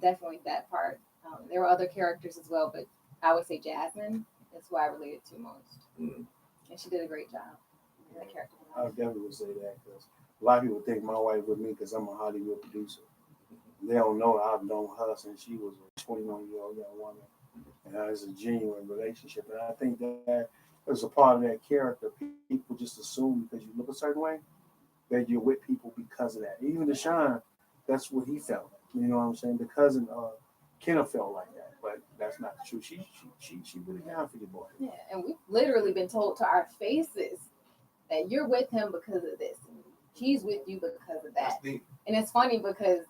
S5: definitely that part. There were other characters as well, but I would say Jasmine is who I related to most.
S1: Mm.
S5: And she did a great job in that character.
S4: I definitely would say that, because a lot of people think my wife with me because I'm a Hollywood producer. They don't know I've known her since she was a 21-year-old young woman, and that is a genuine relationship. And I think that as a part of that character, people just assume because you look a certain way that you're with people because of that. Even Deshaun, that's what he felt. You know what I'm saying? The cousin Kenneth felt like that, but that's not true. She really down for your boy.
S5: Yeah, and we've literally been told to our faces that you're with him because of this. And he's with you because of that. And it's funny because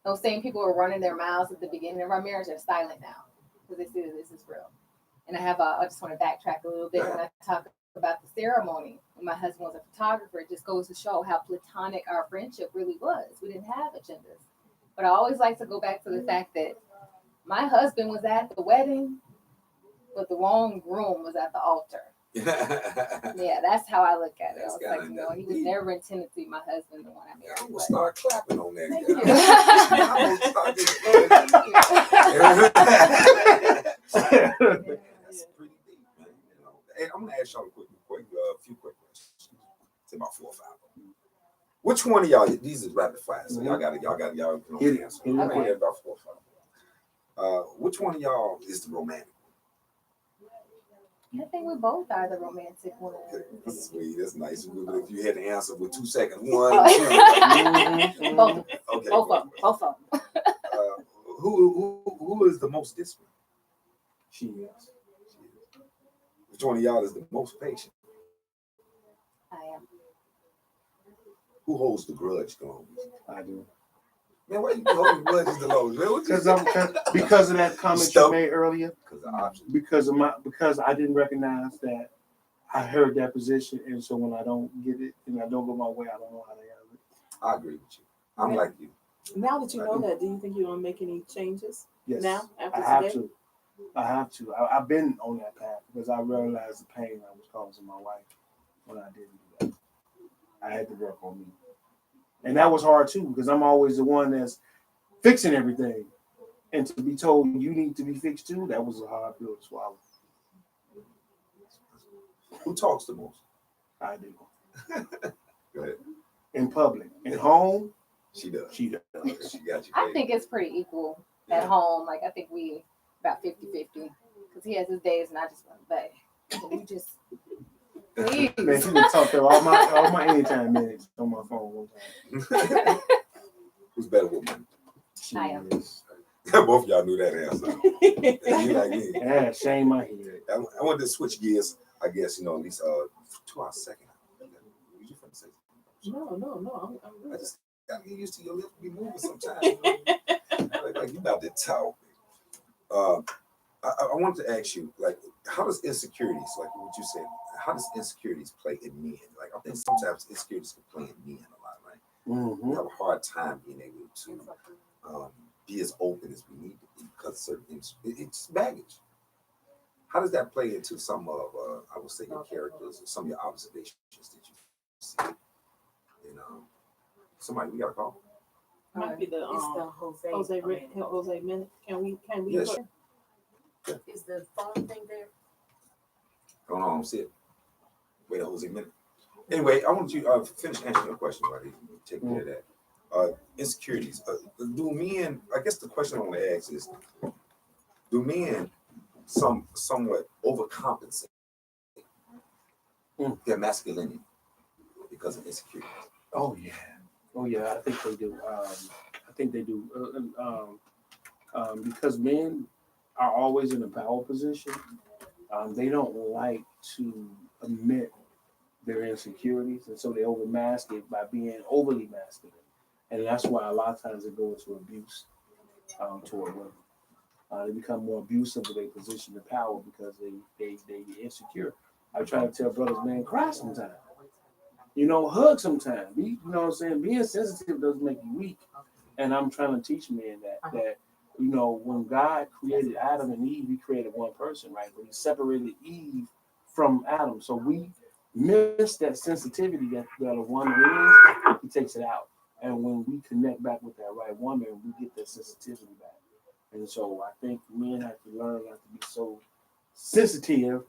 S5: those same people who were running their mouths at the beginning of our marriage are silent now because they see that this is real. And I just want to backtrack a little bit when I talk about the ceremony. When my husband was a photographer, it just goes to show how platonic our friendship really was. We didn't have agendas. But I always like to go back to the fact that my husband was at the wedding, but the wrong groom was at the altar. Yeah, that's how I look at it. I was like, no, he was never intended to be my husband, the one I married.
S1: I'm gonna start clapping on that.
S5: Thank you.
S1: That's pretty deep, man. You know, hey, I'm gonna ask y'all a few quick questions. It's about 4 or 5. Which one of y'all? These is rapid fire, so y'all can only answer. I'm gonna hear about 4 or 5. Which one of y'all is the romantic?
S5: I think we both are the romantic ones.
S1: That's sweet. That's nice. If you had to answer with 2 seconds, 1, 2.
S5: Both.
S1: Okay.
S5: Both of them.
S1: Who is the most disciplined?
S4: She is.
S1: Which one of y'all is the most patient?
S5: I am.
S1: Who holds the grudge the longest?
S4: I do.
S1: Man, why you holding grudges the longest?
S4: Because of that comment you made earlier.
S1: Because of options.
S4: Because I didn't recognize that I heard that position, and so when I don't get it and I don't go my way, I don't know how to handle it.
S1: I agree with you. I'm like you.
S2: Now that you know that, do you think you're gonna make any changes?
S4: Yes.
S2: Now after today?
S4: I have to. I've been on that path because I realized the pain I was causing my wife when I didn't do that. I had to work on me. And that was hard too, because I'm always the one that's fixing everything. And to be told you need to be fixed too, that was a hard pill to swallow.
S1: Who talks the most?
S4: I do.
S1: Go ahead.
S4: In public. In home,
S1: she does.
S4: She does.
S1: She got you.
S5: I think it's pretty equal at home. Like, I think we about 50-50. Because he has his days and I just want to can you just please?
S4: Man, she been talking all my anytime minutes on my phone one time.
S1: Who's better with money?
S5: I am.
S1: Both of y'all knew that answer. And you like me.
S4: Yeah, shame my head.
S1: I wanted to switch gears, I guess, at least 2 hours second. You finna say
S2: No. I'm
S1: I just gotta get used to your lips be moving sometimes. like you about to talk. I wanted to ask you, like, how does insecurities, like what you said, how does insecurities play in men? Like, I think sometimes insecurities can play in men a lot, right?
S4: Mm-hmm.
S1: We have a hard time being able to be as open as we need to be because certain things, it's baggage. How does that play into some of, I would say, your characters or some of your observations that you see? Somebody we got to call?
S2: Might be the
S6: It's the
S2: Jose minute. Can we?
S1: Yes.
S6: Is the phone thing there?
S1: Hold on, see it. Wait a Jose minute. Anyway, I want you to finish answering your question, right? Take care of that. Insecurities. Do men, I guess the question I want to ask is, do men somewhat overcompensate their masculinity because of insecurities?
S4: Oh yeah, I think they do. Because men are always in a power position. They don't like to admit their insecurities, and so they overmask it by being overly masculine, and that's why a lot of times it goes to abuse toward women. They become more abusive of their position of power because they insecure. I try to tell brothers, man, cry sometimes. Hug sometimes. You know what I'm saying? Being sensitive doesn't make you weak. And I'm trying to teach men that when God created Adam and Eve, he created one person, right? But he separated Eve from Adam. So we miss that sensitivity that a woman is. He takes it out. And when we connect back with that right woman, we get that sensitivity back. And so I think men have to learn not to be so sensitive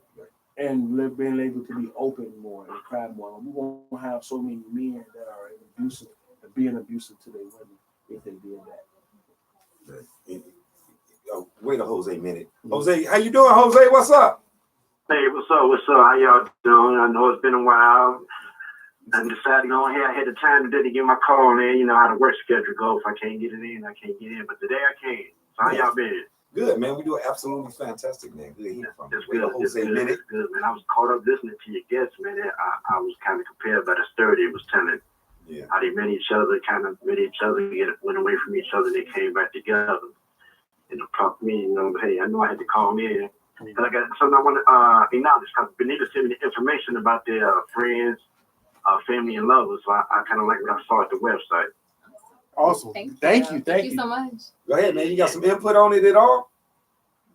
S4: and being able to be open more and cry more. We won't have so many men that are abusive and being abusive to their women if they did that.
S1: Wait a Jose minute. Jose, how you doing, Jose? What's up?
S7: Hey, what's up? How y'all doing? I know it's been a while. I decided to go ahead. I had the time today to get my call in. You know how the work schedule goes. If I can't get it in, I can't get in. But today I can. So how y'all been?
S1: Good, man. We do absolutely fantastic, man. Good hearing from you.
S7: It's good.
S1: Jose minute.
S7: It's good, man. I was caught up listening to your guests, man. I was kind of compared by the story they was telling.
S1: Yeah.
S7: How they met each other, went away from each other, they came back together. And it prompted me, hey, I know I had to call in. And I got something I want to acknowledge because Benita sent me the information about their friends, family, and lovers. So I kind of like what I saw at the website.
S4: Awesome. Thank you
S5: so much.
S1: Go ahead, man. You got some input on it at all?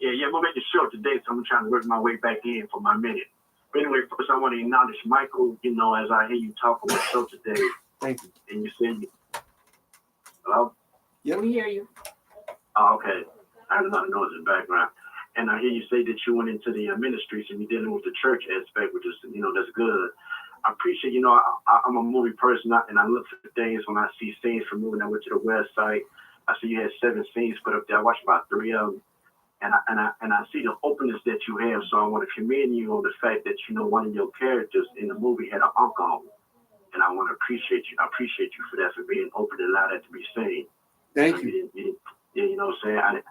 S7: Yeah, we'll make it short today, so I'm trying to work my way back in for my minute. But anyway, first I want to acknowledge Michael, as I hear you talk on the show today.
S4: Thank you.
S7: And you said, hello?
S2: Yeah, we hear you.
S7: Oh, okay. I have a lot of noise in the background. And I hear you say that you went into the ministries and you're dealing with the church aspect, which is, that's good. I appreciate, I'm a movie person and I look for things when I see scenes from movie. I went to the website. I see you had 7 scenes put up there. I watched about 3 of them. And I see the openness that you have. So I want to commend you on the fact that, one of your characters in the movie had an uncle on. And I want to appreciate you. I appreciate you for that, for being open to allow that to be seen.
S4: Thank you.
S7: You know what I'm saying?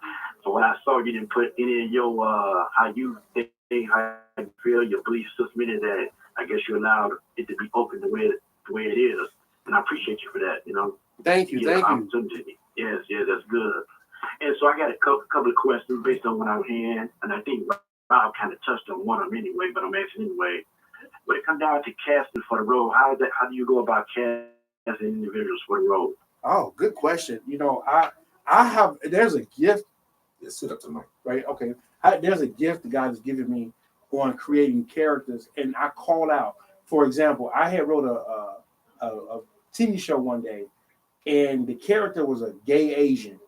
S7: So when I saw you didn't put any of your, how you think, how you feel, your belief system in that, I guess you allowed it to be open the way it is. And I appreciate you for that,
S4: Thank you. Thank you.
S7: Yes, that's good. And so I got a couple of questions based on what I'm hearing. And I think Rob kind of touched on one of them anyway, but I'm asking anyway. When it comes down to casting for the role, how do you go about casting individuals for the role?
S4: Oh, good question. There's a gift.
S1: Yeah, sit up to the mic.
S4: Right. Okay. There's a gift that God has given me on creating characters, and I call out. For example, I had wrote a TV show one day, and the character was a gay Asian.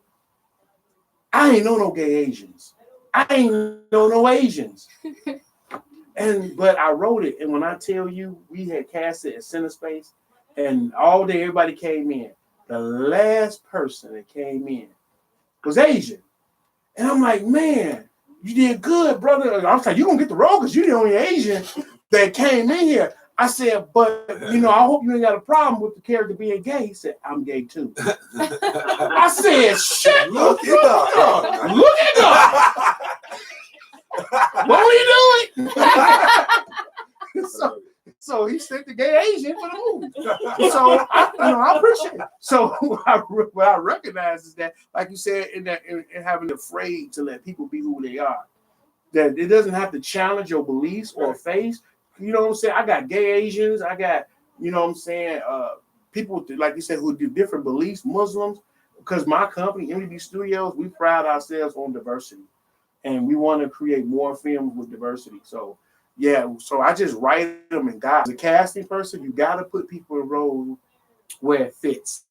S4: I ain't know no gay Asians. I ain't know no Asians. But I wrote it, and when I tell you, we had cast it at Center Space, and all day everybody came in. The last person that came in was Asian. And I'm like, man, you did good, brother. I was like, you're going to get the role because you're the only Asian that came in here. I said, but I hope you ain't got a problem with the character being gay. He said, I'm gay too. I said, shut
S1: Look it up.
S4: Look it up. Won't he do it? So he sent the gay Asian for the movie. So I appreciate it. So what I recognize is that, like you said, in having afraid to let people be who they are, that it doesn't have to challenge your beliefs or faith. You know what I'm saying? I got gay Asians. I got, people, like you said, who do different beliefs, Muslims, because my company, MDB Studios, we pride ourselves on diversity. And we want to create more films with diversity. So, so I just write them and guide. As a casting person, you got to put people in roles where it fits.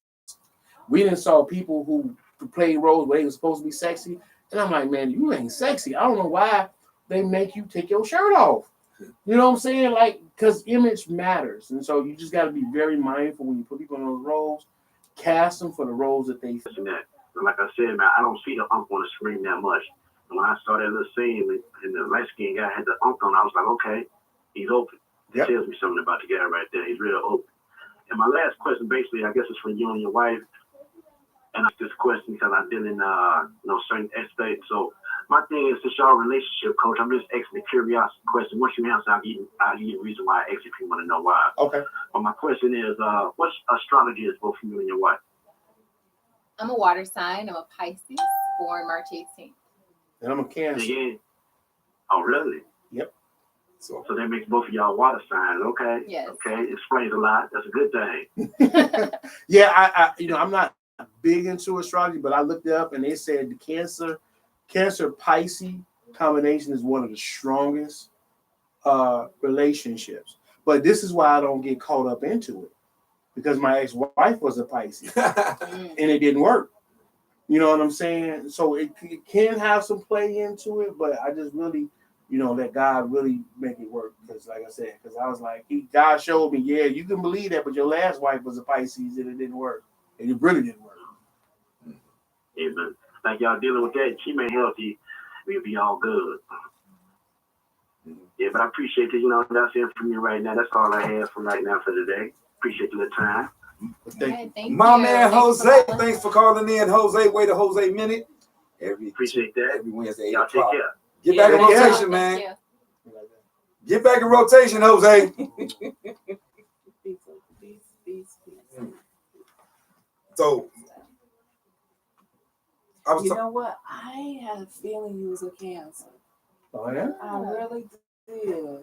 S4: We didn't saw people who played roles where they were supposed to be sexy. And I'm like, man, you ain't sexy. I don't know why they make you take your shirt off. You know what I'm saying? Like, because image matters. And so you just got to be very mindful when you put people in those roles. Cast them for the roles that they fit.
S7: Like I said, man, I don't see the unk on the screen that much. When I saw that little scene and the light-skinned guy had the unk on, I was like, okay, he's open. It tells me something about the guy right there. He's real open. And my last question, basically, I guess it's for you and your wife. And it's this question because I deal in certain aspects. So my thing is, since y'all relationship coach, I'm just asking the curiosity question. Once you answer, I'll give you the reason why I ask if you want to know why.
S4: Okay.
S7: But my question is, what astrology is both for you and your wife?
S5: I'm a water sign. I'm a Pisces, born March 18th.
S4: And I'm a Cancer.
S7: Again. Oh, really?
S4: Yep.
S7: So that makes both of y'all water signs. Okay.
S5: Yes.
S7: Okay. Explains a lot. That's a good thing.
S4: I'm not big into astrology, but I looked it up and they said the Cancer Pisces combination is one of the strongest relationships. But this is why I don't get caught up into it, because my ex-wife was a Pisces and it didn't work. You know what I'm saying? So it can have some play into it, but I just really, let God really make it work. Because like I said, I was like, God showed me, you can believe that, but your last wife was a Pisces and it didn't work. And it really didn't work.
S7: Amen. Like y'all dealing with that, she may healthy, we'll be all good. Yeah, but I appreciate it. That's it from me right now. That's all I have for right now for today. Appreciate the time.
S5: Thank you.
S1: My man Jose, thanks for calling in. Jose, wait a Jose minute.
S7: Appreciate that.
S1: Every Wednesday, 8
S7: Y'all take
S1: o'clock.
S7: care.
S1: Get back in rotation, man. Get back in rotation, Jose. So,
S2: you know what? I had a feeling you was a Cancer.
S4: Oh yeah?
S2: I really did.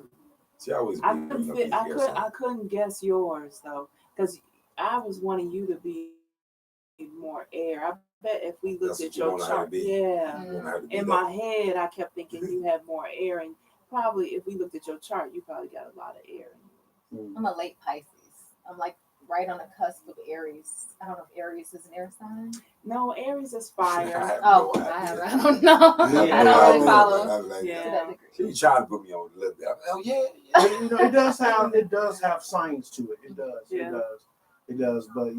S1: See, I
S2: couldn't guess yours though, because I was wanting you to be more air. I bet if we looked at your chart, in my head, I kept thinking you had more air, and probably if we looked at your chart, you probably got a lot of air in you.
S5: I'm a late Pisces. I'm like right on the cusp of Aries. I don't know if Aries is an air sign.
S2: No, Aries is fire.
S5: I don't know. I don't really follow.
S1: She trying to put me on a little bit. Oh yeah.
S4: It does have science to it. It does. But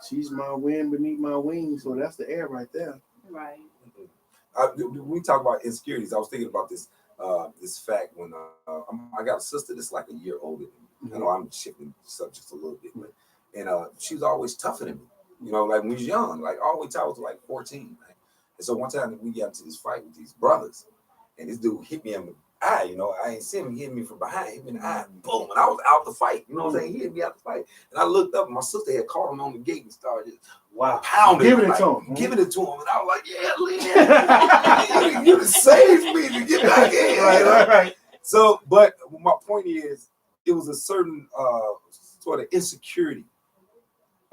S4: she's my wind beneath my wings. So that's the air right there.
S2: Right.
S1: We talk about insecurities. I was thinking about this fact when I got a sister that's like a year older than me. I know I'm shifting subjects a little bit, and she was always tougher than me. Like when we was young, like always I was like 14. Right? And so one time we got into this fight with these brothers, and this dude hit me in the eye. I ain't seen him, he hit me from behind, hit me in the eye, boom, and I was out the fight. You know what I'm saying? He hit me out the fight, and I looked up, and my sister had caught him on the gate and started pounding,
S4: giving it to him,
S1: and I was like, yeah, Lynn, you saved me to get back in.
S4: Right.
S1: So, but my point is, it was a certain sort of insecurity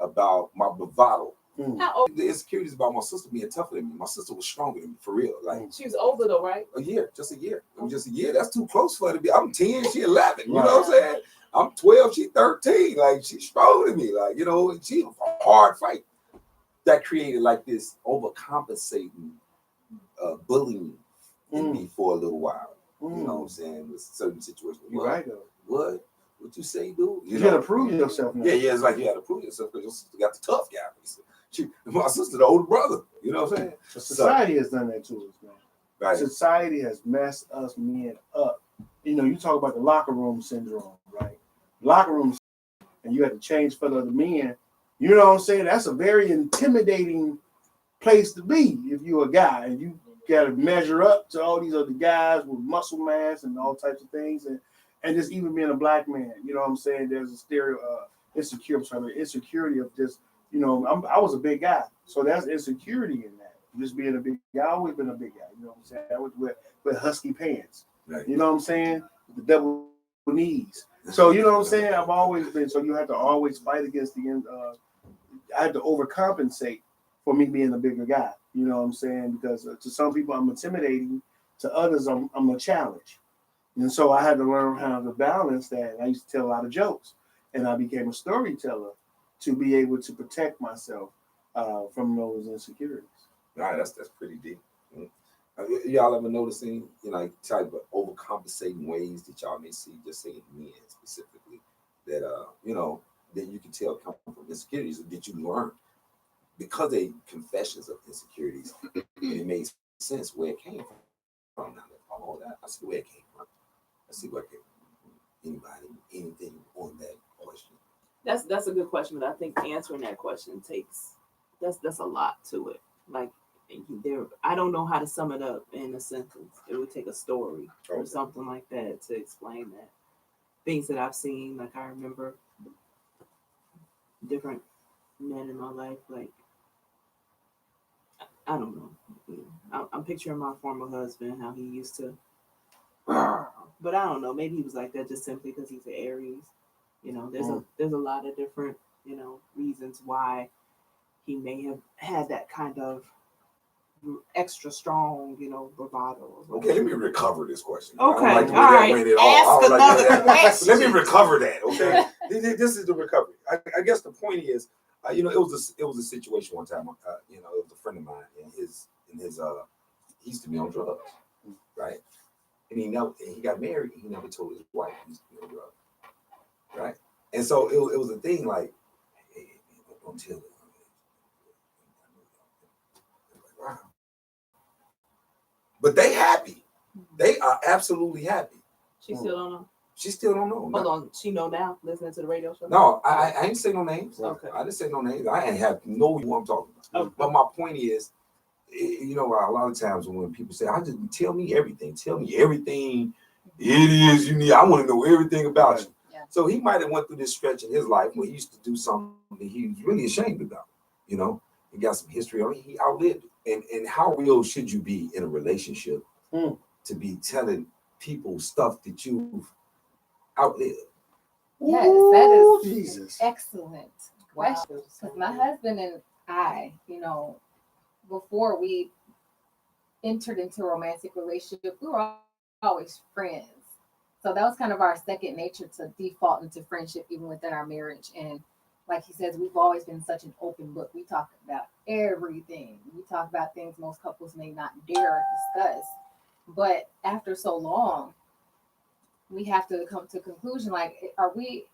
S1: about my bravado. The insecurities about my sister being tougher than me. My sister was stronger than me, for real. Like
S2: she was older though, right?
S1: Just a year. It was just a year. That's too close for her to be. I'm 10, she 11. You know what I'm saying? I'm 12, she 13. Like she's stronger than me. Like and she a hard fight. That created like this overcompensating bullying in me for a little while. You know what I'm saying? With certain situations.
S4: You're right though.
S1: What you say, dude?
S4: You gotta prove yourself now.
S1: Yeah, it's like you gotta prove yourself because your sister got the tough guy. My sister, the older brother. You know what I'm saying?
S4: Society has done that to us, man.
S1: Right.
S4: Society has messed us men up you talk about the locker room syndrome, right? Locker room, and you have to change for the other men. You know what I'm saying? That's a very intimidating place to be if you're a guy and you got to measure up to all these other guys with muscle mass and all types of things, and just even being a black man. You know what I'm saying? There's a insecurity of just, I was a big guy, so that's insecurity in that. Just being a big guy. I've always been a big guy. You know what I'm saying? I was with husky pants.
S1: Right.
S4: You know what I'm saying? The double knees. So you know what I'm saying? I've always been. So you have to always fight against the end. I had to overcompensate for me being a bigger guy. You know what I'm saying? Because to some people I'm intimidating, to others I'm a challenge. And so I had to learn how to balance that. I used to tell a lot of jokes, and I became a storyteller to be able to protect myself from those insecurities.
S1: All right, that's pretty deep. Y'all ever notice any, like type of overcompensating ways that y'all may see, just saying men specifically, that that you can tell come from insecurities, or did you learn because they confessions of insecurities, and it made sense where it came from. Now, I see where it came from. I see where it came from. Anybody, anything on that question?
S2: That's a good question, but I think answering that question takes that's a lot to it. Like I don't know how to sum it up in a sentence. It would take a story or something like that to explain that. Things that I've seen, like I remember different men in my life, like I don't know. I'm picturing my former husband, how he used to, but I don't know. Maybe he was like that just simply because he's an Aries. There's a lot of different reasons why he may have had that kind of extra strong, bravado.
S1: Okay, let me recover this question.
S2: Okay,
S1: I don't like the way
S2: all
S1: that
S2: right.
S1: went at all.
S2: Ask
S1: I don't like
S2: another
S1: that.
S2: question.
S1: Let me recover that. Okay, this is the recovery. I guess the point is, it was a situation one time. It was a friend of mine, and his he used to be on drugs, right? And he got married. And he never told his wife he used to be on drugs, right? And so it was a thing like, hey, don't tell her. Wow. But they happy. They are absolutely happy.
S2: She still don't know.
S1: She still don't know.
S2: Hold on, she know now, listening to the radio show?
S1: No, I ain't say no names.
S2: Okay.
S1: I didn't say no names. I ain't have no idea what I'm talking about.
S2: Okay.
S1: But my point is, a lot of times when people say, "I just tell me everything it is you need. I want to know everything about you."
S5: Yeah.
S1: So he might have went through this stretch in his life where he used to do something he was really ashamed about. He got some history on it. He outlived it. And how real should you be in a relationship to be telling people stuff that you've outlived?
S5: Yes, that is
S4: Jesus.
S5: excellent question. Because my husband and I, before we entered into a romantic relationship, we were always friends. So that was kind of our second nature to default into friendship, even within our marriage. And like he says, we've always been such an open book. We talk about everything. We talk about things most couples may not dare discuss. But after so long, we have to come to a conclusion, like, are we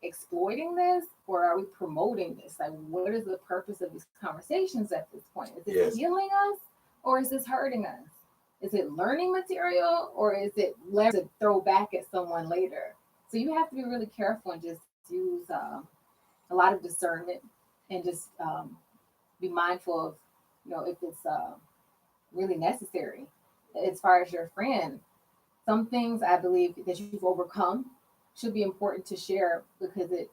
S5: exploiting this or are we promoting this? Like, what is the purpose of these conversations at this point? Is it healing us or is this hurting us? Is it learning material or is it to throw back at someone later? So you have to be really careful and just use a lot of discernment and just be mindful of, if it's really necessary. As far as your friend, some things I believe that you've overcome should be important to share because it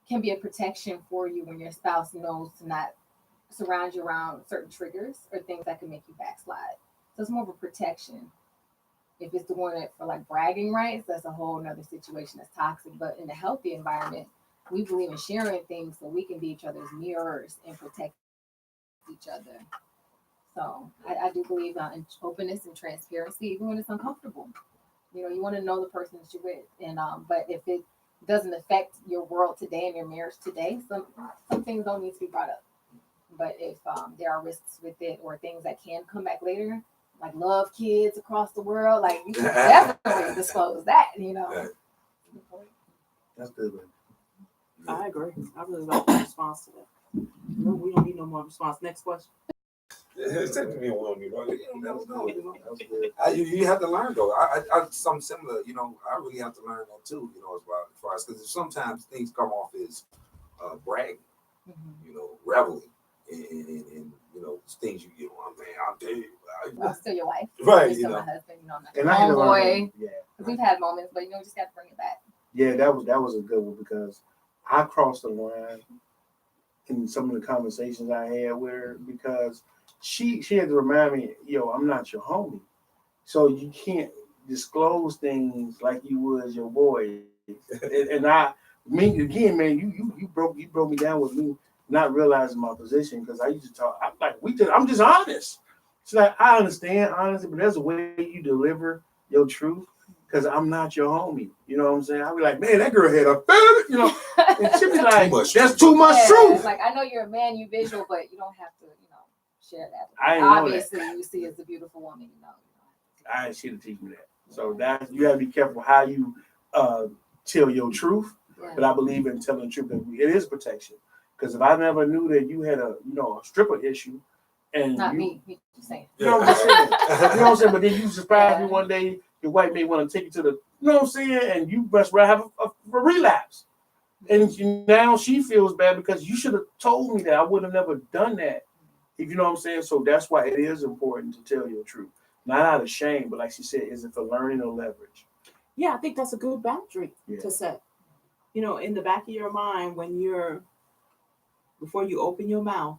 S5: can be a protection for you when your spouse knows to not surround you around certain triggers or things that can make you backslide. So it's more of a protection. If it's doing it for like bragging rights, that's a whole nother situation that's toxic. But in a healthy environment, we believe in sharing things so we can be each other's mirrors and protect each other. So I do believe in openness and transparency, even when it's uncomfortable. You want to know the person that you're with, and but if it doesn't affect your world today and your marriage today, some things don't need to be brought up. But if there are risks with it or things that can come back later, like love kids across the world, like you can definitely disclose that.
S4: That's good.
S2: I agree. I really like the response to that. No, we don't need no more response. Next question.
S1: It's to be one, you never know.
S4: That was good.
S1: You have to learn though. I something similar. I really have to learn that too. As far as because sometimes things come off as bragging, reveling, and things oh man, I'll tell you,
S5: I'm still your wife.
S1: right?
S5: You're still my husband. I'm not
S4: And I had to learn.
S5: homeboy.
S4: Yeah.
S5: We've had moments, but just got to bring it back.
S4: Yeah, that was a good one because I crossed the line in some of the conversations I had with her because she had to remind me, I'm not your homie. So you can't disclose things like you would your boy. And again, man, you broke me down with me not realizing my position because I used to talk. I'm just honest. It's like I understand honesty, but there's a way you deliver your truth. Because I'm not your homie. You know what I'm saying? I'll be like, man, that girl had a and she'll be like, that's too much truth.
S5: Like, I know you're a man, you visual, but you don't have to, share that.
S4: I ain't
S5: Obviously,
S4: know that.
S5: you see as a beautiful woman,
S4: I ain't she to teach me that. So that you gotta be careful how you tell your truth.
S5: Yeah.
S4: But I believe in telling the truth that it is protection. Because if I never knew that you had a stripper issue, and
S5: not me, just saying.
S4: You know what I'm saying? You know what I'm saying? But then you surprise me one day. Your wife may want to take you to the, you know what I'm saying? And you must have a relapse. And now she feels bad because you should have told me that. I would have never done that. If you know what I'm saying? So that's why it is important to tell your truth. Not out of shame, but like she said, is it for learning or leverage?
S2: Yeah, I think that's a good boundary
S4: Yeah.
S2: to set. In the back of your mind before you open your mouth,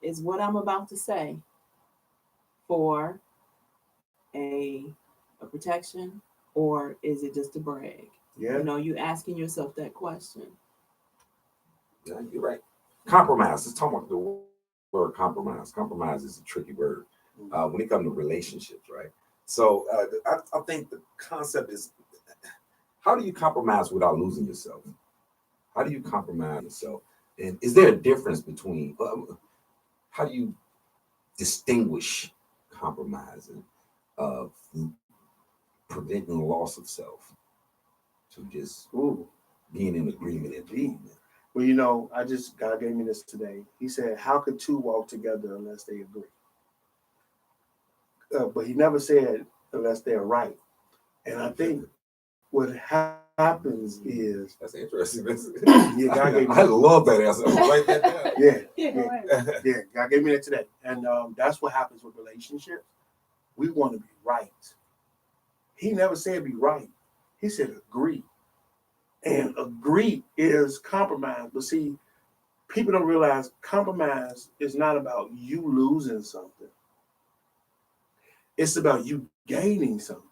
S2: is what I'm about to say for a protection, or is it just a brag?
S4: Yeah.
S2: You asking yourself that question.
S1: Yeah, you're right. Compromise. Let's talk about the word compromise. Compromise is a tricky word when it comes to relationships, right? So I think the concept is, how do you compromise without losing yourself? How do you compromise yourself? And is there a difference between, how do you distinguish compromising of preventing the loss of self to just being in agreement and being?
S4: Well, God gave me this today. He said, how could two walk together unless they agree? But he never said unless they're right. And I think what happens is,
S1: that's interesting.
S4: Yeah, God gave me
S1: I love that answer. I write that down.
S4: Yeah, God gave me that today. And that's what happens with relationships. We want to be right. He never said be right. He said agree. And agree is compromise. But see, people don't realize compromise is not about you losing something. It's about you gaining something.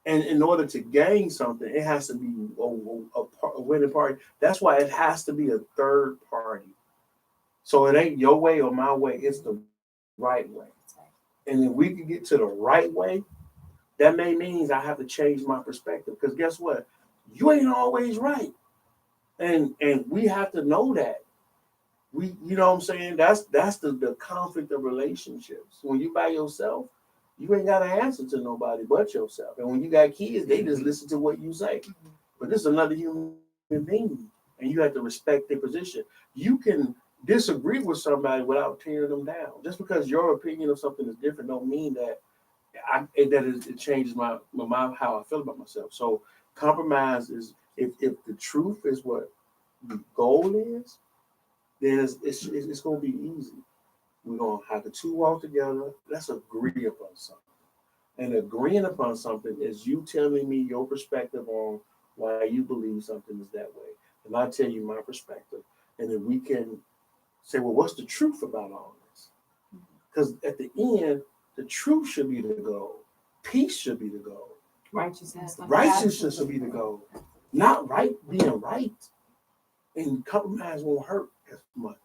S4: And in order to gain something, it has to be a winning party. That's why it has to be a third party. So it ain't your way or my way. It's the right way. And if we can get to the right way, that means I have to change my perspective. Because guess what? You ain't always right. And we have to know that. You know what I'm saying? That's the conflict of relationships. When you by yourself, you ain't got to answer to nobody but yourself. And when you got kids, they just listen to what you say. But this is another human being, and you have to respect their position. You can disagree with somebody without tearing them down. Just because your opinion of something is different don't mean that it changes my how I feel about myself. So compromise is if the truth is what the goal is, then it's going to be easy. We're going to have the two walk together. Let's agree upon something. And agreeing upon something is you telling me your perspective on why you believe something is that way. And I tell you my perspective. And then we can say, well, what's the truth about all this? Because at the end, the truth should be the goal. Peace should be the goal.
S2: Righteousness
S4: Should be the goal. Not being right. And compromise won't hurt as much.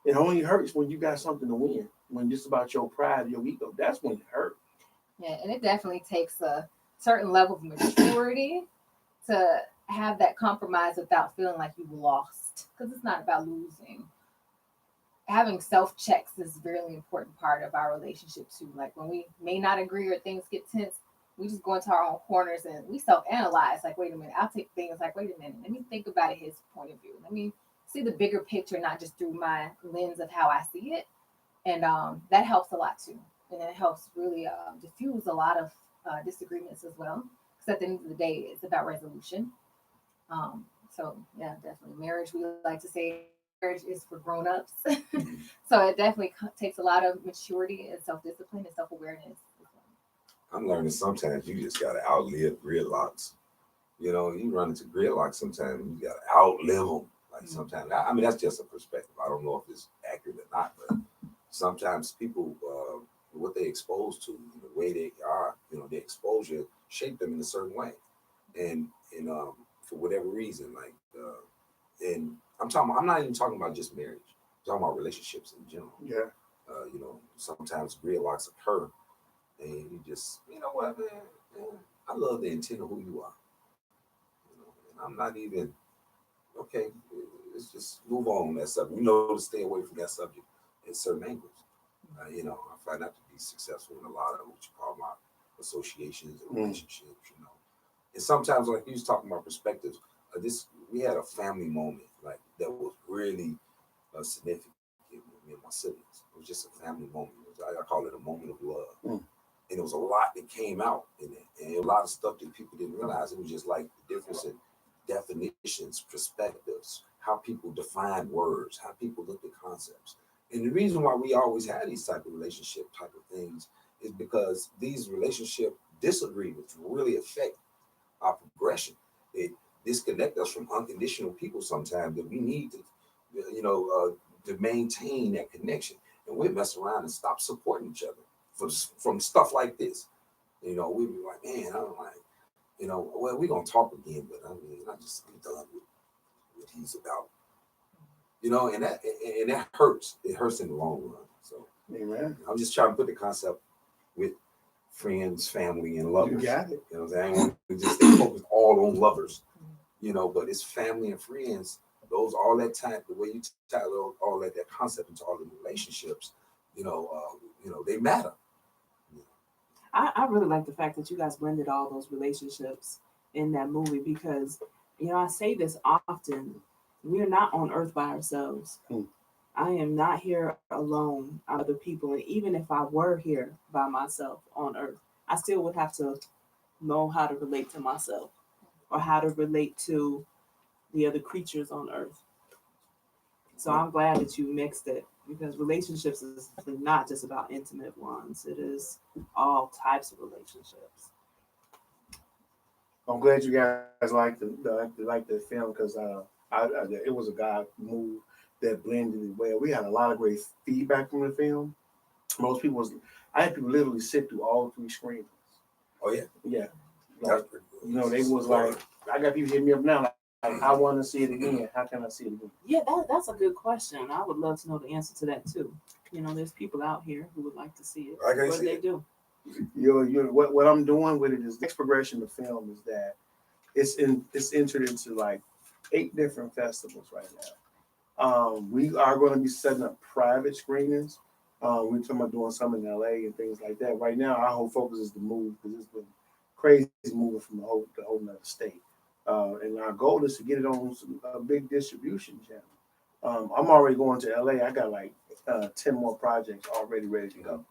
S4: It only hurts when you got something to win. When it's about your pride, your ego, that's when it hurts.
S5: Yeah, and it definitely takes a certain level of maturity to have that compromise without feeling like you lost. Because it's not about losing. Having self-checks is a really important part of our relationship too. Like when we may not agree or things get tense, we just go into our own corners and we self-analyze. Like, wait a minute, I'll take things like, wait a minute, let me think about it his point of view. Let me see the bigger picture, not just through my lens of how I see it. And that helps a lot too. And it helps really diffuse a lot of disagreements as well. Because at the end of the day, it's about resolution. So yeah, definitely. Marriage, we like to say marriage is for grown-ups. So it definitely takes a lot of maturity and self-discipline and self-awareness.
S1: I'm learning sometimes you just gotta outlive gridlocks. You know, you run into gridlocks sometimes, you gotta outlive them. Like sometimes, I mean, that's just a perspective. I don't know if it's accurate or not, but sometimes people, what they exposed to, the way they are, their exposure shaped them in a certain way, and for whatever reason, like, and I'm not even talking about just marriage. I'm talking about relationships in general.
S4: Yeah.
S1: Sometimes gridlocks occur, and you just, you know what, man, I love the intent of who you are. And I'm not even okay. Let's just move on that subject. To stay away from that subject in certain angles. I find that to be successful in a lot of what you call my associations and relationships. And sometimes, like you was talking about perspectives, we had a family moment like that was really significant with me and my siblings. It was just a family moment. I call it a moment of love. And there was a lot that came out in it, and a lot of stuff that people didn't realize. It was just like the difference in definitions, perspectives, how people define words, how people look at concepts. And the reason why we always had these type of relationship type of things is because these relationship disagreements really affect our progression. They disconnect us from unconditional people sometimes that we need to maintain that connection. And we mess around and stop supporting each other from stuff like this. We be like, man, I'm like, well, we're going to talk again, but I'm just done with what he's about. And that hurts. It hurts in the long run. So
S4: Amen.
S1: I'm just trying to put the concept with friends, family, and lovers.
S4: You got it.
S1: I don't want to just stay focused all on lovers. But it's family and friends. Those all that time, the way you tie all that concept into all the relationships, they matter.
S2: I really like the fact that you guys blended all those relationships in that movie because, I say this often, we're not on earth by ourselves. I am not here alone, other people. And even if I were here by myself on earth, I still would have to know how to relate to myself or how to relate to the other creatures on earth. So I'm glad that you mixed it because relationships is not just about intimate ones. It is all types of relationships.
S4: I'm glad you guys liked the film because it was a God move that blended it well. We had a lot of great feedback from the film. I had people literally sit through all 3 screenings.
S1: Oh yeah,
S4: yeah.
S1: Like,
S4: they was like, I got people hitting me up now. Like, I want to see it again. How can I see it again?
S2: Yeah, that's a good question. I would love to know the answer to that too. There's people out here who would like to see it. What do they do?
S4: What I'm doing with it is the next progression of film is that it's entered into like 8 different festivals right now. We are going to be setting up private screenings. We're talking about doing some in LA and things like that. Right now, our whole focus is to move because it's been crazy moving from the whole nother state. And our goal is to get it on a big distribution channel. I'm already going to LA. I got like 10 more projects already ready to go.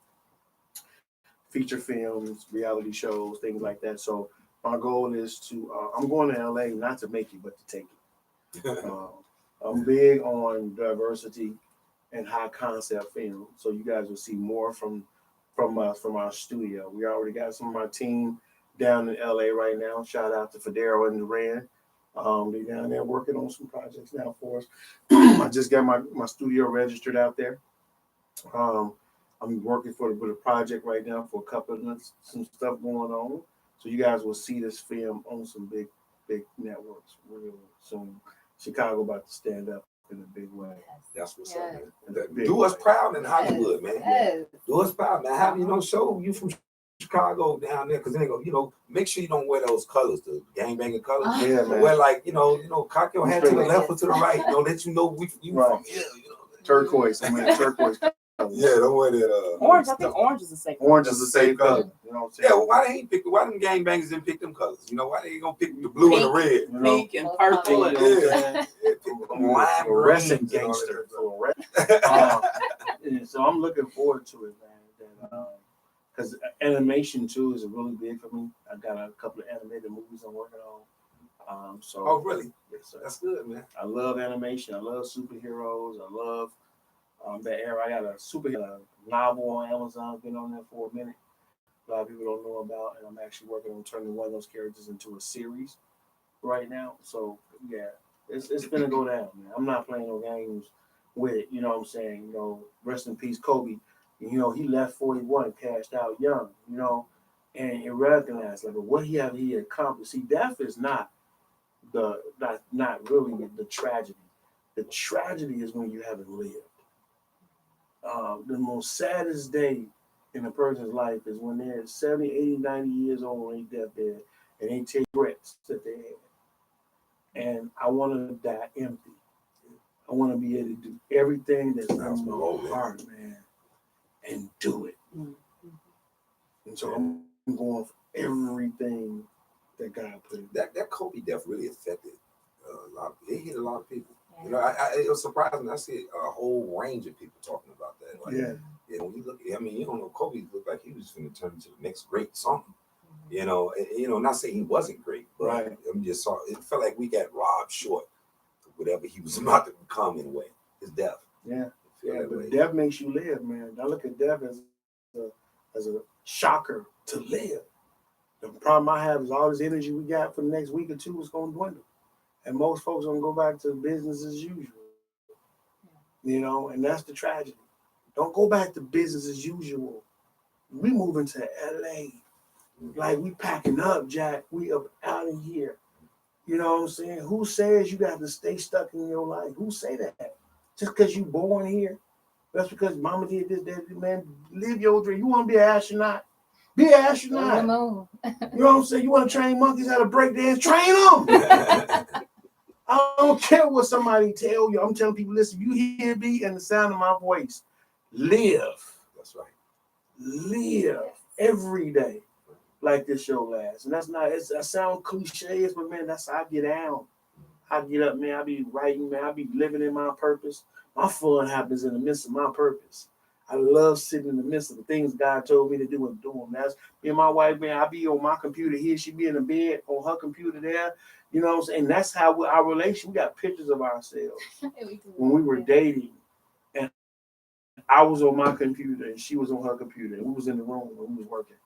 S4: Feature films, reality shows, things like that. So my goal is to, I'm going to LA not to make it, but to take it. I'm big on diversity and high concept film. So you guys will see more from our studio. We already got some of our team down in LA right now. Shout out to Federo and Duran. They're down there working on some projects now for us. I just got my studio registered out there. I'm working with a project right now for a couple of months, some stuff going on. So you guys will see this film on some big networks real soon. Chicago about to stand up in a big way.
S1: That's what's up, man. Do us proud in Hollywood, man.
S5: Yes.
S1: Do us proud, man. Have show you from Chicago down there, because then they go, make sure you don't wear those colors, the gangbanging colors.
S4: Yeah, man.
S1: Wear like, cock your head to the left or to the right, let you know you from here.
S4: Turquoise. I'm in a turquoise
S1: Yeah, don't wear that.
S2: Orange, I think orange is a safe.
S4: Orange is a safe color. You know what I'm saying?
S1: Yeah, well, why they ain't pick? Why them gangbangers didn't pick them colors? You know, why they ain't gonna pick the blue and the red?
S4: You know?
S2: Pink and purple.
S4: You
S2: And,
S4: know what I'm
S1: Yeah.
S4: saying?
S1: Yeah, pick them lime
S4: For a wrestling
S1: greens and all
S4: gangster.
S1: that
S4: For a
S1: stuff.
S4: and so I'm looking forward to it, man. Because animation too is really big for me. I've got a couple of animated movies I'm working on. So
S1: Oh, really?
S4: yes, sir.
S1: That's good, man.
S4: I love animation. I love superheroes. I love that era. I got a superhero novel on Amazon. Been on there for a minute. A lot of people don't know about, and I'm actually working on turning one of those characters into a series right now. So yeah, it's gonna go down, man. I'm not playing no games with it. You know what I'm saying? You know, rest in peace, Kobe. You know, he left 41, cashed out young. You know, and it recognized like what he accomplished. See, death is not really the tragedy. The tragedy is when you haven't lived. The most saddest day in a person's life is when they're 70, 80, 90 years old on their deathbed and they take breaths that they had. And I want to die empty. I want to be able to do everything that's in my heart, man, and do it. And so I'm going for everything that God put in.
S1: That Kobe death really affected a lot. It hit a lot of people. You know, it was surprising. I see a whole range of people talking about that. Like, yeah. When you look, I mean, you don't know, Kobe looked like he was going to turn into the next great song. You know, not saying he wasn't great, but
S4: Right.
S1: I just saw it felt like we got robbed short of whatever he was about to become in a way. His death.
S4: Yeah.
S1: Yeah,
S4: But death makes you live, man. I look at death as a shocker to live. The problem I have is all this energy we got for the next week or two is going to dwindle. And most folks are going to go back to business as usual. You know, and that's the tragedy. Don't go back to business as usual. We moving to LA. Like we packing up, Jack. We up out of here. You know what I'm saying? Who says you got to stay stuck in your life? Who say that? Just because you born here? That's because mama did this, that, man. Live your dream. You want to be an astronaut? Be an astronaut. You know what I'm saying? You want to train monkeys how to break dance? Train them. I don't care what somebody tell you. I'm telling people, listen, you hear me and the sound of my voice. Live.
S1: That's right.
S4: Live every day like this show lasts. And that's not, I sound cliche, but man, that's how I get down. I get up, man. I be writing, man. I be living in my purpose. My fun happens in the midst of my purpose. I love sitting in the midst of the things God told me to do and do them. That's me and my wife, man. I be on my computer here. She be in the bed on her computer there. You know what I'm saying? And that's how our relation, we got pictures of ourselves when we were dating. And I was on my computer and she was on her computer. And we was in the room when we was working.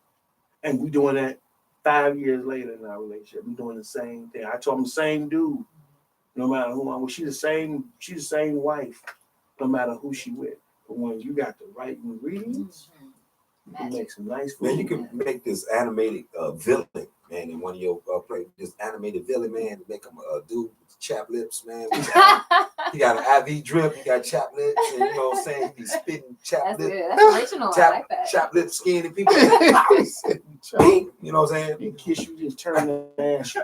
S4: And we doing that 5 years later in our relationship. We doing the same thing. I told him the same dude. No matter who I'm with, she's the same wife, no matter who she with. But when you got the right ingredients, you can make some nice food.
S1: Man, you can make this animated villain, man, in one of your play. This animated villain, man, make him a dude with chapped lips, man. He got an IV drip, he got chapped lips, and you know what I'm saying? He be spitting chapped lips.
S5: That's original. I like that.
S1: Chapped lip skin and people. You know what I'm saying?
S4: He kiss you, just turn the ass.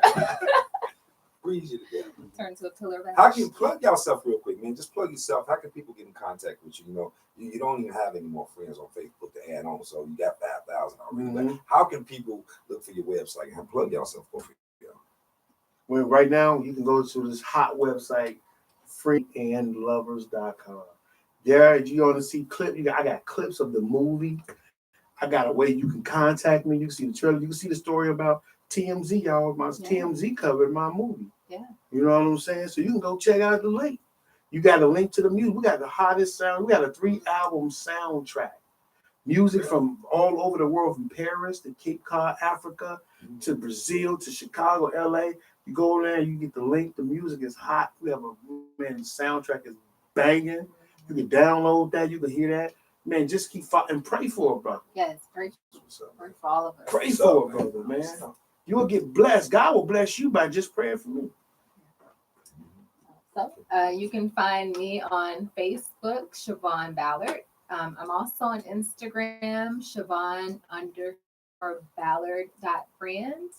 S1: Freeze you to death.
S5: Turn to a pillar of ash.
S1: How can you plug yourself real quick, man? Just plug yourself. How can people get in contact with you? You know, you don't even have any more friends on Facebook to add on, so you got 5,000 already.
S4: Mm-hmm.
S1: But how can people look for your website and plug yourself over?
S4: Well, right now you can go to this hot website, freakandlovers.com. There, if you want to see clips, I got clips of the movie. I got a way you can contact me. You can see the trailer. You can see the story about TMZ, y'all. My TMZ covered my movie.
S5: Yeah.
S4: You know what I'm saying? So you can go check out the link. You got a link to the music. We got the hottest sound. We got a 3-album soundtrack. Music from all over the world, from Paris to Cape Cod, Africa, to Brazil, to Chicago, LA. You go there, you get the link. The music is hot. We have the soundtrack is banging. You can download that. You can hear that. Man, just keep and pray for it, brother.
S5: Yes, pray for all of us.
S4: Pray for it, brother, man. You will get blessed. God will bless you by just praying for me.
S5: So you can find me on Facebook, Siobhan Ballard. I'm also on Instagram, Siobhan_Ballard.brand.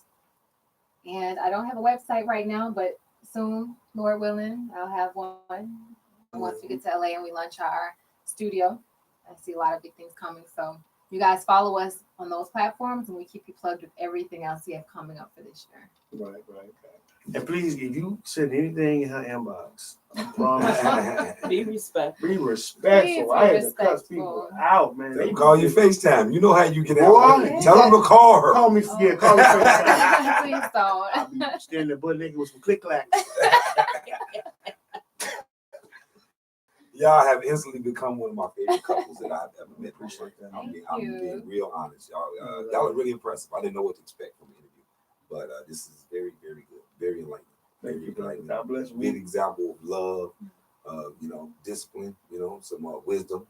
S5: And I don't have a website right now, but soon, Lord willing, I'll have one. Once we get to LA and we launch our studio, I see a lot of big things coming. So you guys follow us on those platforms, and we keep you plugged with everything else we have coming up for this year.
S4: Right. And please, if you send anything in her inbox, I promise.
S2: Be respectful.
S4: Be respectful.
S5: Please be
S4: I had to cuss
S5: respectful.
S4: people out, man.
S1: They call you FaceTime. You know how you can
S4: Boy.
S1: tell them to call her.
S4: Call me, yeah, call me FaceTime.
S5: Please don't.
S4: I'll be standing there butt naked with some click clacks.
S1: Y'all have instantly become one of my favorite couples that I've ever met.
S4: Appreciate that.
S1: I'm
S5: Thank you.
S1: being real honest. Y'all are really impressive. I didn't know what to expect from the interview, but this is very, very good. Very enlightening.
S4: Thank you, brother.
S1: Enlightening.
S4: God bless
S1: Big
S4: you.
S1: example of love, discipline, some wisdom.